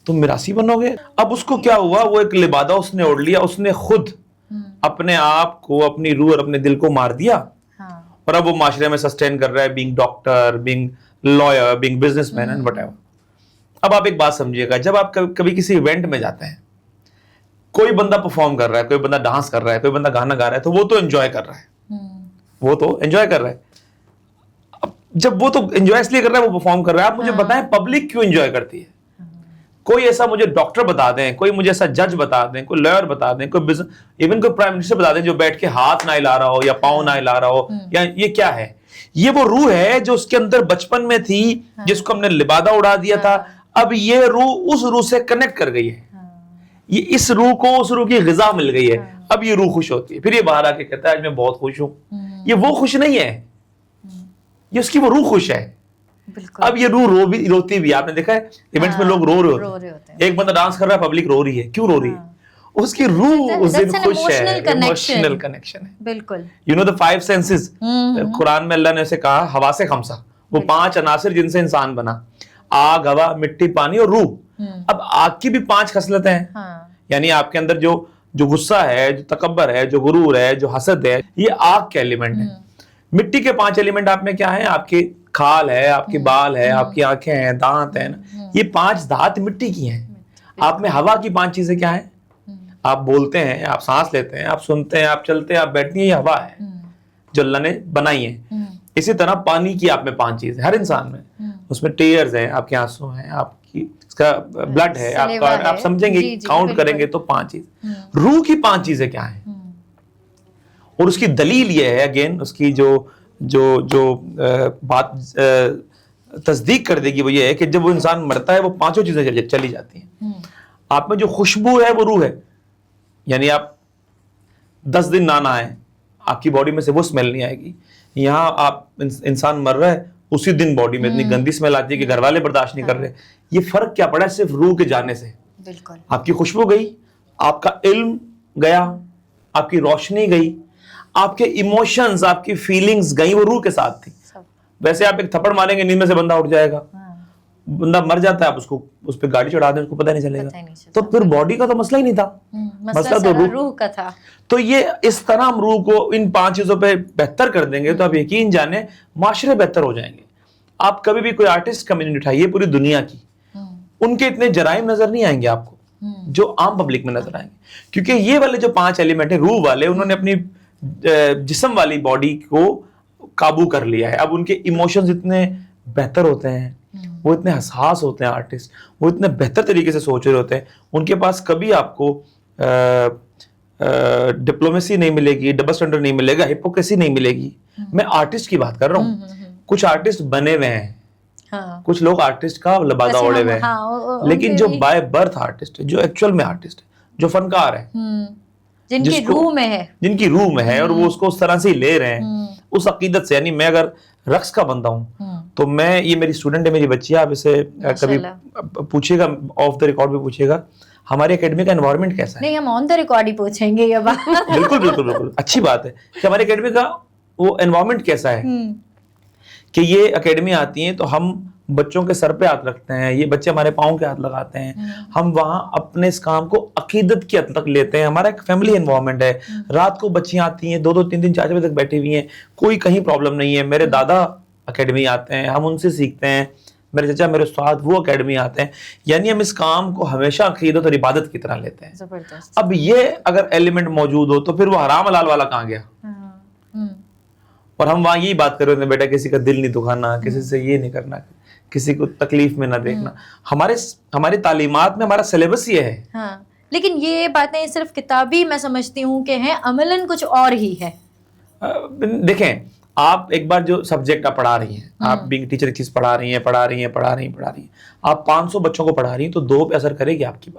तुम मिरासी बनोगे। अब उसको क्या हुआ, वो एक लिबादा उसने ओढ़ लिया, उसने खुद अपने आप को, अपनी रूह और अपने दिल को मार दिया। और अब वो माशरे में सस्टेन कर रहा है, being doctor, being lawyer, being businessman and whatever. अब आप एक बात समझिएगा, जब आप कभी किसी इवेंट में जाते हैं, कोई बंदा परफॉर्म कर रहा है, कोई बंदा डांस कर रहा है, कोई बंदा गाना गा रहा है, तो वो तो एंजॉय कर रहा है, वो तो एंजॉय कर रहा है। अब जब वो तो एंजॉय इसलिए कर रहा है, वो परफॉर्म कर रहा है, आप मुझे बताएं पब्लिक क्यों एंजॉय करती है? कोई ऐसा मुझे डॉक्टर बता दें, कोई मुझे ऐसा जज बता दें, कोई लॉयर बता दें, कोई इवन कोई प्राइम मिनिस्टर बता दें जो बैठ के हाथ ना हिला रहा हो या पाँव ना हिला रहा हो, या ये क्या है? ये वो रूह है जो उसके अंदर बचपन में थी, जिसको हमने लिबादा उड़ा दिया था। अब ये रूह उस रूह से कनेक्ट कर गई है, ये इस रूह को उस रूह की ग़िज़ा मिल गई है। अब ये रूह खुश होती है, फिर ये बाहर आके कहता है आज मैं बहुत खुश हूं। ये वो खुश नहीं है, ये उसकी वो रूह खुश है। अब ये रूह रोती भी, आपने देखा है इवेंट्स में लोग रो रहे होते हैं। एक बंदा डांस कर रहा है, पब्लिक रो रही है, क्यों रो रही है? उसकी रूह उस दिन खुश है, इमोशनल कनेक्शन है। बिल्कुल। You know the 5 senses, Quran में अल्लाह ने उसे कहा हवा से खमसा, वो 5 अनासिर जिनसे इंसान बना, आग, हवा, मिट्टी, पानी और रूह। अब आग की भी 5 खसलतें हैं, यानी आपके अंदर जो गुस्सा है, जो तकब्बर है, जो गुरूर है, जो हसद है, ये आग के एलिमेंट है। मिट्टी के 5 एलिमेंट आप में क्या है? आपके खाल है, आपके बाल है, आपकी आंखें हैं, दांत है ना, ये 5 धात मिट्टी की हैं। आप में हवा की 5 चीजें क्या है? आप बोलते हैं, आप सांस लेते हैं, आप सुनते हैं, आप चलते हैं, आप बैठती हैं, ये हवा है जो अल्लाह ने बनाई है। इसी तरह पानी की आप में 5 चीजें हर इंसान में, उसमें टीयर्स हैं, आपके आंसू हैं, आपकी इसका ब्लड है, आपका, आप समझेंगे, काउंट करेंगे तो 5 चीज। रूह की 5 चीजें क्या है? और उसकी दलील ये है, अगेन उसकी जो बात तस्दीक कर देगी वो ये है कि जब वो इंसान मरता है वो 5 चीजें चली जाती हैं। आप में जो खुशबू है वो रूह है, यानी आप 10 दिन ना नहाएं, आपकी बॉडी में से वो स्मेल नहीं आएगी। यहाँ आप इंसान मर रहा है, उसी दिन बॉडी में इतनी गंदी स्मेल आती है कि घर वाले बर्दाश्त नहीं कर रहे। ये फर्क क्या पड़ा? सिर्फ रूह के जाने से। बिल्कुल। आपकी खुशबू गई, आपका इल्म गया, आपकी रोशनी गई, आपके इमोशंस, आपकी फीलिंग्स गई, वो रूह के साथ थी। वैसे आप एक थप्पड़ मारेंगे, नींद में से बंदा उठ जाएगा, बंदा मर जाता है, आप उसको उस पर गाड़ी चढ़ा दें, उसको पता नहीं चलेगा। तो फिर बॉडी का तो मसला ही नहीं था, मसला तो रूह का था। तो ये इस तरह हम रूह को इन 5 चीजों पे बेहतर कर देंगे तो आप यकीन जाने माशरे बेहतर हो जाएंगे। आप कभी भी कोई आर्टिस्ट कम्युनिटी उठाइए पूरी दुनिया की, उनके इतने जराइम नजर नहीं आएंगे आपको जो आम पब्लिक में नजर आएंगे, क्योंकि ये वाले जो 5 एलिमेंट है रूह वाले, उन्होंने अपनी जिस्म वाली बॉडी को काबू कर लिया है। अब उनके इमोशंस इतने बेहतर होते हैं, वो इतने हसास होते हैं आर्टिस्ट, वो इतने बेहतर तरीके से सोच रहे होते हैं। उनके पास कभी आपको डिप्लोमेसी नहीं मिलेगी, डबल स्टैंडर्ड नहीं मिलेगा, हिपोक्रेसी नहीं मिलेगी। मैं आर्टिस्ट की बात कर रहा हूँ। कुछ आर्टिस्ट बने हुए हैं, कुछ लोग आर्टिस्ट का लबादा ओढ़े हुए हैं, लेकिन जो बाय बर्थ आर्टिस्ट है, जो एक्चुअल में आर्टिस्ट है, जो फनकार है, जिनकी रूह में है और वो उसको उस तरह से ही ले रहे हैं, उस अकीदत से। यानी मैं अगर रक्स का बंदा हूँ तो मैं, ये मेरी स्टूडेंट है, मेरी बच्ची है, आप इसे कभी पूछिएगा, ऑफ द रिकॉर्ड भी पूछिएगा, हमारे एकेडमी का एनवायरनमेंट कैसा है। नहीं, हम ऑन द रिकॉर्ड ही पूछेंगे ये बात। बिल्कुल बिल्कुल बिल्कुल, अच्छी बात है कि हमारे एकेडमी का वो एनवायरनमेंट कैसा है। कि ये एकेडमी आती है तो हम बच्चों के सर पे हाथ रखते हैं, ये बच्चे हमारे पाँव के हाथ लगाते हैं, हम वहाँ अपने इस काम को अकीदत की हद तक लेते हैं। हमारा एक फैमिली एनवायरनमेंट है। रात को बच्चियाँ आती हैं, 2-2, 3-3, 4 बजे तक बैठी हुई हैं, कोई कहीं प्रॉब्लम नहीं है। मेरे दादा एकेडमी आते हैं, हम उनसे सीखते हैं, मेरे चचा, मेरे उस्ताद वो एकेडमी आते हैं। यानी हम इस काम को हमेशा अकीदत और इबादत की तरह लेते हैं। जबरदस्त। अब ये अगर एलिमेंट मौजूद हो तो फिर वो हराम हलाल वाला कहाँ गया? और हम वहाँ यही बात कर रहे थे, बेटा किसी का दिल नहीं दुखाना, किसी से ये नहीं करना, किसी को तकलीफ में ना देखना। हमारे तालीमात में हमारा सिलेबस ये है। हाँ, लेकिन ये बातें सिर्फ किताबी मैं समझती हूँ कि हैं, अमलन कुछ और ही है। देखें, आप एक बार जो सब्जेक्ट आप पढ़ा रही हैं, आप बीइंग टीचर एक चीज पढ़ा रही हैं, आप 500 बच्चों को पढ़ा रही हैं तो 2 पे असर करेगी आपकी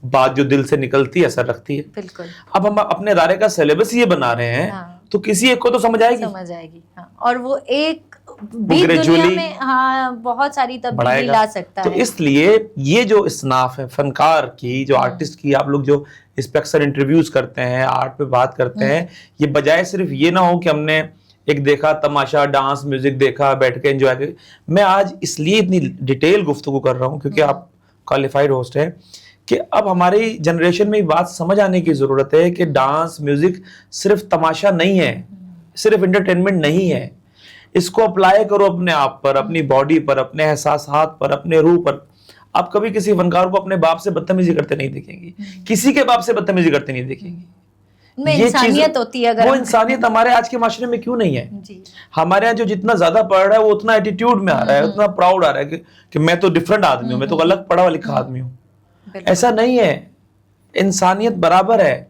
बात जो दिल से निकलती है, असर रखती है। बिल्कुल। अब हम अपने इदारे का सिलेबस ये बना रहे हैं, तो किसी एक को तो समझ आएगी। हाँ। और वो एक भी दुनिया में बहुत सारी तब्दीली ला सकता है। तो इसलिए ये जो इस्नाफ है फनकार की, जो आर्टिस्ट की, आप लोग जो इस पे अक्सर इंटरव्यूज करते हैं, आर्ट पे बात करते हैं, ये बजाय सिर्फ ये ना हो कि हमने एक देखा तमाशा, डांस, म्यूजिक देखा, बैठ के एंजॉय कर। मैं आज इसलिए इतनी डिटेल गुफ्तगू कर रहा हूँ क्योंकि आप क्वालिफाइड होस्ट हैं कि अब हमारी जनरेशन में बात समझ आने की जरूरत है कि डांस, म्यूजिक सिर्फ तमाशा नहीं है, सिर्फ एंटरटेनमेंट नहीं है। इसको अप्लाई करो अपने आप पर, अपनी बॉडी पर, अपने एहसासात पर, अपने रूह पर। आप कभी किसी फनकार को अपने बाप से बदतमीजी करते नहीं देखेंगी, किसी के बाप से बदतमीजी करते नहीं देखेंगी। میں انسانیت ہوتی ہے اگر وہ انسانیت ہمارے آج کے معاشرے میں کیوں نہیں ہے؟ جی ہمارے یہاں جو جتنا زیادہ پڑھ رہا ہے وہ اتنا ایٹیٹیوڈ میں آ رہا ہے, اتنا پراؤڈ آ رہا ہے کہ میں تو ڈفرنٹ آدمی ہوں, میں تو الگ پڑھا لکھا آدمی ہوں. ایسا نہیں ہے, انسانیت برابر ہے.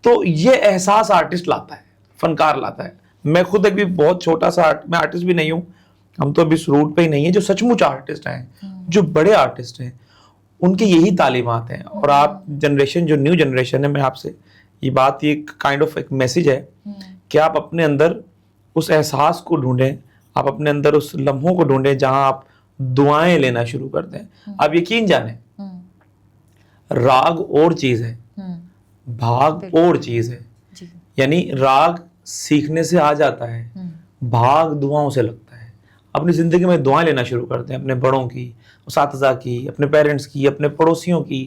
تو یہ احساس آرٹسٹ لاتا ہے, فنکار لاتا ہے. میں خود ایک بھی بہت چھوٹا سا میں آرٹسٹ بھی نہیں ہوں, ہم تو ابھی اس روٹ پہ ہی نہیں ہیں. جو سچ مچ آرٹسٹ ہیں, جو بڑے آرٹسٹ ہیں, ان کی یہی تعلیمات ہیں. اور آپ جنریشن, جو نیو جنریشن ہے, میں آپ سے یہ بات, یہ کائنڈ آف ایک میسج ہے کہ آپ اپنے اندر اس احساس کو ڈھونڈیں, آپ اپنے اندر اس لمحوں کو ڈھونڈیں جہاں آپ دعائیں لینا شروع کر دیں. آپ یقین جانیں, راگ اور چیز ہے, بھاگ اور چیز ہے. یعنی راگ سیکھنے سے آ جاتا ہے, بھاگ دعاؤں سے لگتا ہے. اپنی زندگی میں دعائیں لینا شروع کرتے ہیں, اپنے بڑوں کی, اساتذہ کی, اپنے پیرنٹس کی, اپنے پڑوسیوں کی,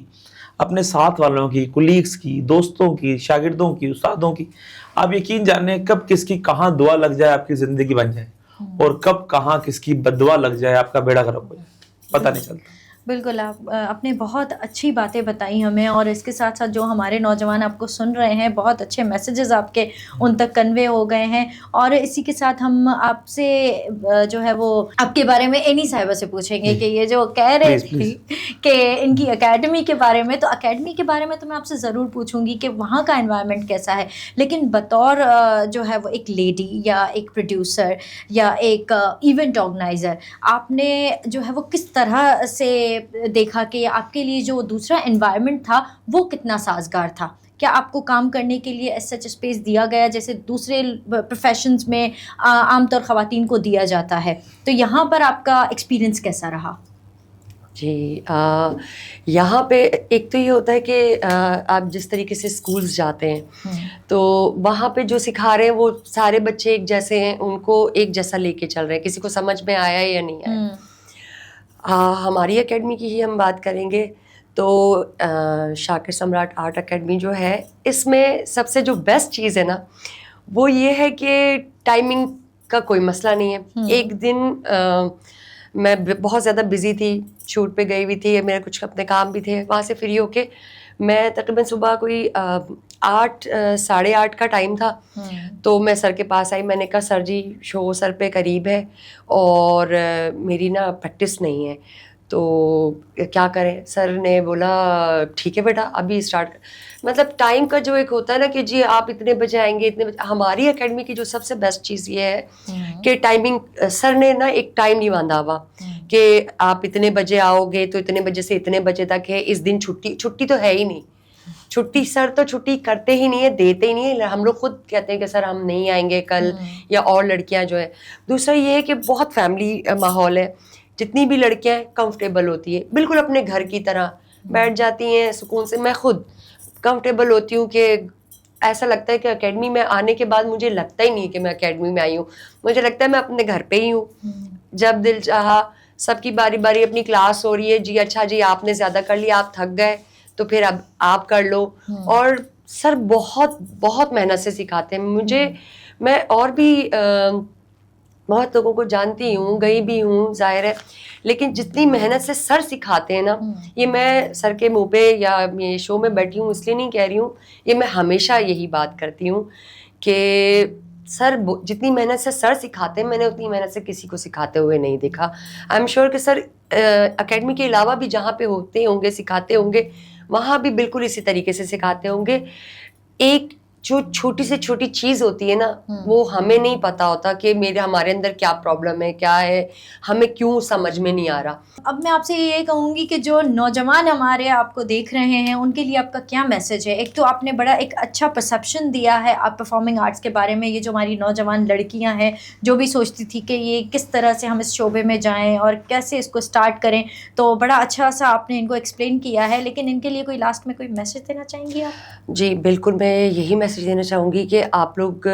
اپنے ساتھ والوں کی, کولیگس کی, دوستوں کی, شاگردوں کی, استادوں کی. آپ یقین جانیں کب کس کی کہاں دعا لگ جائے آپ کی زندگی بن جائے, اور کب کہاں کس کی بد دعا لگ جائے آپ کا بیڑا غرق ہو جائے, پتہ نہیں چلتا. بالکل, آپ نے بہت اچھی باتیں بتائی ہمیں, اور اس کے ساتھ ساتھ جو ہمارے نوجوان آپ کو سن رہے ہیں, بہت اچھے میسیجز آپ کے ان تک کنوے ہو گئے ہیں. اور اسی کے ساتھ ہم آپ سے جو ہے وہ آپ کے بارے میں اینی صاحبہ سے پوچھیں گے کہ یہ جو کہہ رہے تھے کہ ان کی اکیڈمی کے بارے میں, تو اکیڈمی کے بارے میں تو میں آپ سے ضرور پوچھوں گی کہ وہاں کا انوائرمنٹ کیسا ہے. لیکن بطور جو ہے وہ ایک لیڈی یا ایک پروڈیوسر یا ایک ایونٹ آرگنائزر, آپ نے جو ہے وہ کس طرح سے دیکھا کہ آپ کے لیے جو دوسرا انوائرمنٹ تھا وہ کتنا سازگار تھا؟ کیا آپ کو کام کرنے کے لیے ایس سچ اسپیس دیا گیا جیسے دوسرے پروفیشنز میں عام طور خواتین کو دیا جاتا ہے؟ تو یہاں پر آپ کا ایکسپیرئنس کیسا رہا؟ جی, یہاں پہ ایک تو یہ ہوتا ہے کہ آپ جس طریقے سے اسکولس جاتے ہیں تو وہاں پہ جو سکھا رہے ہیں وہ سارے بچے ایک جیسے ہیں, ان کو ایک جیسا لے کے چل رہے ہیں, کسی کو سمجھ میں آیا یا نہیں آیا. ہماری اکیڈمی کی ہی ہم بات کریں گے تو شاکر سمراٹ آرٹ اکیڈمی جو ہے, اس میں سب سے جو بیسٹ چیز ہے نا وہ یہ ہے کہ ٹائمنگ کا کوئی مسئلہ نہیں ہے. ایک دن میں بہت زیادہ بزی تھی, شوٹ پہ گئی ہوئی تھی, میرے کچھ اپنے کام بھی تھے, وہاں سے فری ہو کے میں تقریباً صبح کوئی 8 ساڑھے 8 کا ٹائم تھا, تو میں سر کے پاس آئی. میں نے کہا سر جی شو سر پہ قریب ہے اور میری نا پریکٹس نہیں ہے, تو کیا کریں؟ سر نے بولا ٹھیک ہے بیٹا ابھی اسٹارٹ. مطلب ٹائم کا جو ایک ہوتا ہے نا کہ جی آپ اتنے بجے آئیں گے, اتنے بجے. ہماری اکیڈمی کی جو سب سے بیسٹ چیز یہ ہے کہ ٹائمنگ, سر نے نا ایک ٹائم نہیں باندھا ہوا کہ آپ اتنے بجے آؤ گے تو اتنے بجے سے اتنے بجے تک ہے. اس دن چھٹی تو ہے ہی نہیں, چھٹی سر تو چھٹی کرتے ہی نہیں ہے, دیتے ہی نہیں ہے. ہم لوگ خود کہتے ہیں کہ سر ہم نہیں آئیں گے کل, یا اور لڑکیاں جو ہے. دوسرا یہ ہے کہ بہت فیملی ماحول ہے, جتنی بھی لڑکیاں ہیں کمفرٹیبل ہوتی ہے, بالکل اپنے گھر کی طرح بیٹھ جاتی ہیں سکون سے. میں خود کمفرٹیبل ہوتی ہوں کہ ایسا لگتا ہے کہ اکیڈمی میں آنے کے بعد مجھے لگتا ہی نہیں کہ میں اکیڈمی میں آئی ہوں, مجھے لگتا ہے میں اپنے گھر پہ ہی ہوں. جب دل چاہا, سب کی باری باری اپنی کلاس ہو رہی ہے, جی اچھا جی آپ نے زیادہ کر لیا, آپ تھک گئے تو پھر اب آپ کر لو. اور سر بہت بہت محنت سے سکھاتے ہیں مجھے. میں اور بھی بہت لوگوں کو جانتی ہوں, گئی بھی ہوں ظاہر ہے, لیکن جتنی محنت سے سر سکھاتے ہیں نا, یہ میں سر کے منہ پہ یا یہ شو میں بیٹھی ہوں اس لیے نہیں کہہ رہی ہوں, یہ میں ہمیشہ یہی بات کرتی ہوں کہ سر جتنی محنت سے سر سکھاتے ہیں میں نے اتنی محنت سے کسی کو سکھاتے ہوئے نہیں دیکھا. آئی ایم شیور کہ سر اکیڈمی کے علاوہ بھی جہاں پہ ہوتے ہوں گے, سکھاتے ہوں گے, وہاں بھی بالکل اسی طریقے سے سکھاتے ہوں گے. ایک جو چھوٹی سے چھوٹی چیز ہوتی ہے نا, وہ ہمیں نہیں پتا ہوتا کہ ہمارے اندر کیا پرابلم ہے, کیا ہے, ہمیں کیوں سمجھ میں نہیں آ رہا. اب میں آپ سے یہ کہوں گی کہ جو نوجوان ہمارے آپ کو دیکھ رہے ہیں ان کے لیے آپ کا کیا میسج ہے؟ ایک تو آپ نے بڑا ایک اچھا پرسیپشن دیا ہے آپ پرفارمنگ آرٹس کے بارے میں. یہ جو ہماری نوجوان لڑکیاں ہیں جو بھی سوچتی تھی کہ یہ کس طرح سے ہم اس شعبے میں جائیں اور کیسے اس کو اسٹارٹ کریں, تو بڑا اچھا سا آپ نے ان کو ایکسپلین کیا ہے. لیکن ان کے لیے کوئی لاسٹ میں کوئی میسج دینا چاہیں گی آپ؟ جی بالکل, میں یہی میسج دینا چاہوں گی کہ آپ لوگ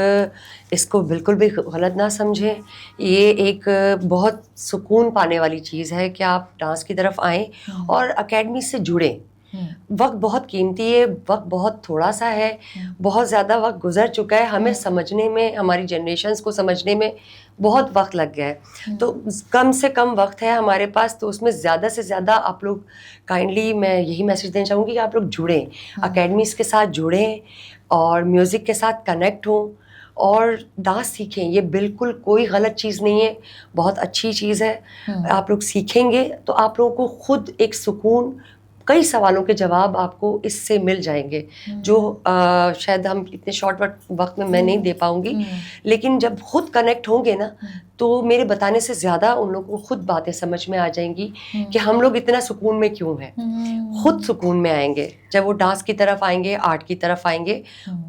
اس کو بالکل بھی غلط نہ سمجھیں. یہ ایک بہت سکون پانے والی چیز ہے کہ آپ ڈانس کی طرف آئیں اور اکیڈمی سے جڑیں. वक्त बहुत कीमती है, वक्त बहुत थोड़ा सा है, बहुत ज़्यादा वक्त गुजर चुका है, हमें समझने में, हमारी जनरेशन्स को समझने में बहुत वक्त लग गया है. तो कम से कम वक्त है हमारे पास, तो उसमें ज़्यादा से ज़्यादा आप लोग काइंडली, मैं यही मैसेज देना चाहूँगी कि आप लोग जुड़ें, अकेडमीज़ के साथ जुड़ें और म्यूज़िक के साथ कनेक्ट हों और डांस सीखें. ये बिल्कुल कोई गलत चीज़ नहीं है, बहुत अच्छी चीज़ है. आप लोग सीखेंगे तो आप लोगों को खुद एक सुकून, कई सवालों के जवाब आपको इससे मिल जाएंगे जो शायद हम इतने शॉर्ट वक्त में मैं नहीं दे पाऊंगी. लेकिन जब खुद कनेक्ट होंगे ना, तो मेरे बताने से ज़्यादा उन लोगों को खुद बातें समझ में आ जाएंगी कि हम लोग इतना सुकून में क्यों हैं. खुद सुकून में आएंगे जब वो डांस की तरफ आएंगे, आर्ट की तरफ आएंगे.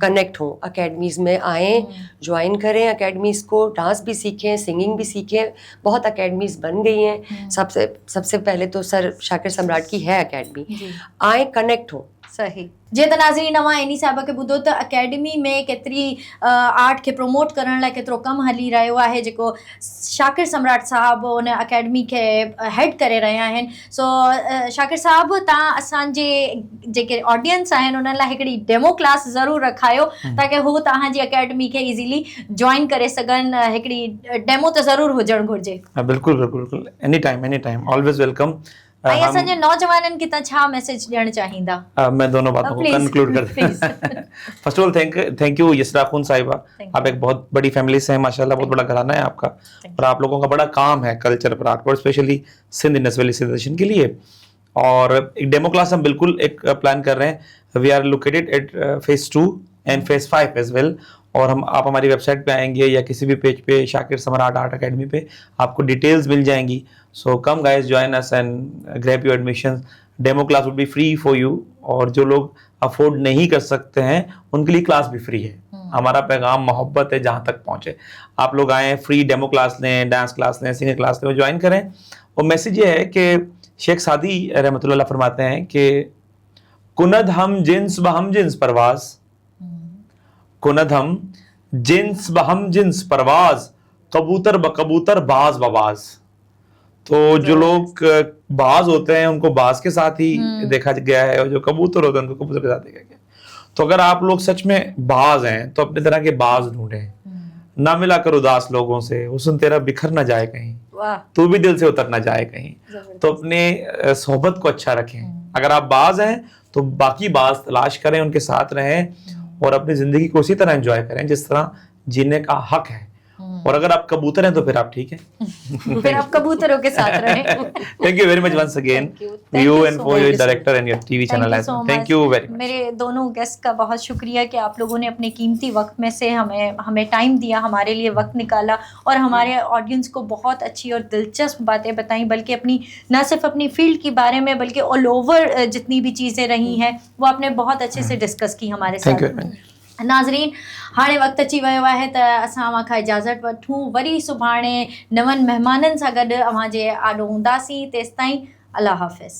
कनेक्ट हों, अकेडमीज़ में आएँ, ज्वाइन करें अकेडमीज़ को, डांस भी सीखें, सिंगिंग भी सीखें. बहुत अकेडमीज़ बन गई हैं. सबसे पहले तो सर शाकिर सम्राट की है अकेडमी. आए, कनेक्ट हो. सही. जीअं त नाज़रीन अवां इनी साहिब खे ॿुधो त अकेडमी में केतिरी आर्ट खे प्रमोट करण लाइ केतिरो कमु हली रहियो आहे, जेको शाकिर सम्राट साहिबु उन अकेडमी खे हेड करे रहिया आहिनि. सो शाकिर साहिबु, तव्हां असांजे जेके ऑडियंस आहिनि उन्हनि लाइ हिकिड़ी डेमो क्लास ज़रूरु रखायो ताकी हू तव्हांजी अकेडमी खे इज़ीली जॉइन करे सघनि. हिकिड़ी डेमो त ज़रूरु हुजणु घुरिजे. बिल्कुल बिल्कुल, एनी टाइम, ऑलवेज वेलकम. ऐं असांजे नौजवाननि खे तव्हां छा मैसेज ॾियणु चाहींदा? मैं दोनों बातों को कंक्लूड कर देता. First of all thank you Yusra खून साहिबा. आप एक बहुत बड़ी फैमिली से हैं माशाल्लाह, बहुत बड़ा घराना है आपका और आप लोगों का बड़ा काम है कल्चर पर, आर्ट पर, specially Sindh Indus valley situation के लिए. और एक डेमो क्लास हम बिल्कुल एक प्लान कर रहे हैं. We are located at phase 2 and phase 5 as well. और आप हमारी वेबसाइट पे आएंगे या किसी भी पेज पे शाकिर सम्राट आर्ट अकेडमी पे आपको डिटेल्स मिल जाएंगी. So come guys, join us and grab your admission. Demo class would be free for you. और जो लोग अफोर्ड नहीं कर सकते हैं उनके लिए क्लास भी फ्री है. हमारा पैगाम मोहब्बत है जहाँ तक पहुँचे. आप लोग आएँ, फ्री डेमो क्लास लें, डांस क्लास लें, सिंगिंग क्लास लें, ज्वाइन करें. और मैसेज ये है कि शेख सादी रहमतुल्लाह फरमाते हैं कि कुनद हम जिन्स बहम जिन्स परवाज़, कुनद हम जिन्स बहम जिन्स परवाज़, कबूतर बकबूतर बाज बबाज. तो जो लोग बाज होते हैं उनको बाज के साथ ही देखा गया है और जो कबूतर होते हैं उनको कबूतर के साथ देखा गया है. तो अगर आप लोग सच में बाज हैं तो अपने तरह के बाज ढूंढें. ना मिला कर उदास लोगों से, हुस्न तेरा बिखर ना जाए कहीं, तू भी दिल से उतर ना जाए कहीं. तो अपने सोहबत को अच्छा रखें. अगर आप बाज हैं तो बाकी बाज तलाश करें, उनके साथ रहें और अपनी जिंदगी को उसी तरह एंजॉय करें जिस तरह जीने का हक है. और अगर आप कबूतर हैं तो फिर आप ठीक हैं. फिर आप कबूतरों के साथ रहें. Thank you very much once again you and for your director and your TV channel. Thank you very much. मेरे दोनों गेस्ट का बहुत शुक्रिया कि आप लोगों ने अपने कीमती वक्त में से हमें टाइम दिया, हमारे लिए वक्त निकाला और हमारे ऑडियंस को बहुत अच्छी और दिलचस्प बातें बताई, बल्कि अपनी न सिर्फ अपनी फील्ड के बारे में बल्कि ऑल ओवर जितनी भी चीज़ें रही हैं वो आपने बहुत अच्छे से डिस्कस की हमारे साथ. Thank you very much. नाज़रीन, हाणे वक़्तु अची वियो आहे त असां अव्हां खां इजाज़त वठूं. वरी सुभाणे नवनि महिमाननि सां गॾु अव्हां जे आॾो हूंदासीं. तेसिताईं अल्लाह हाफ़िज़.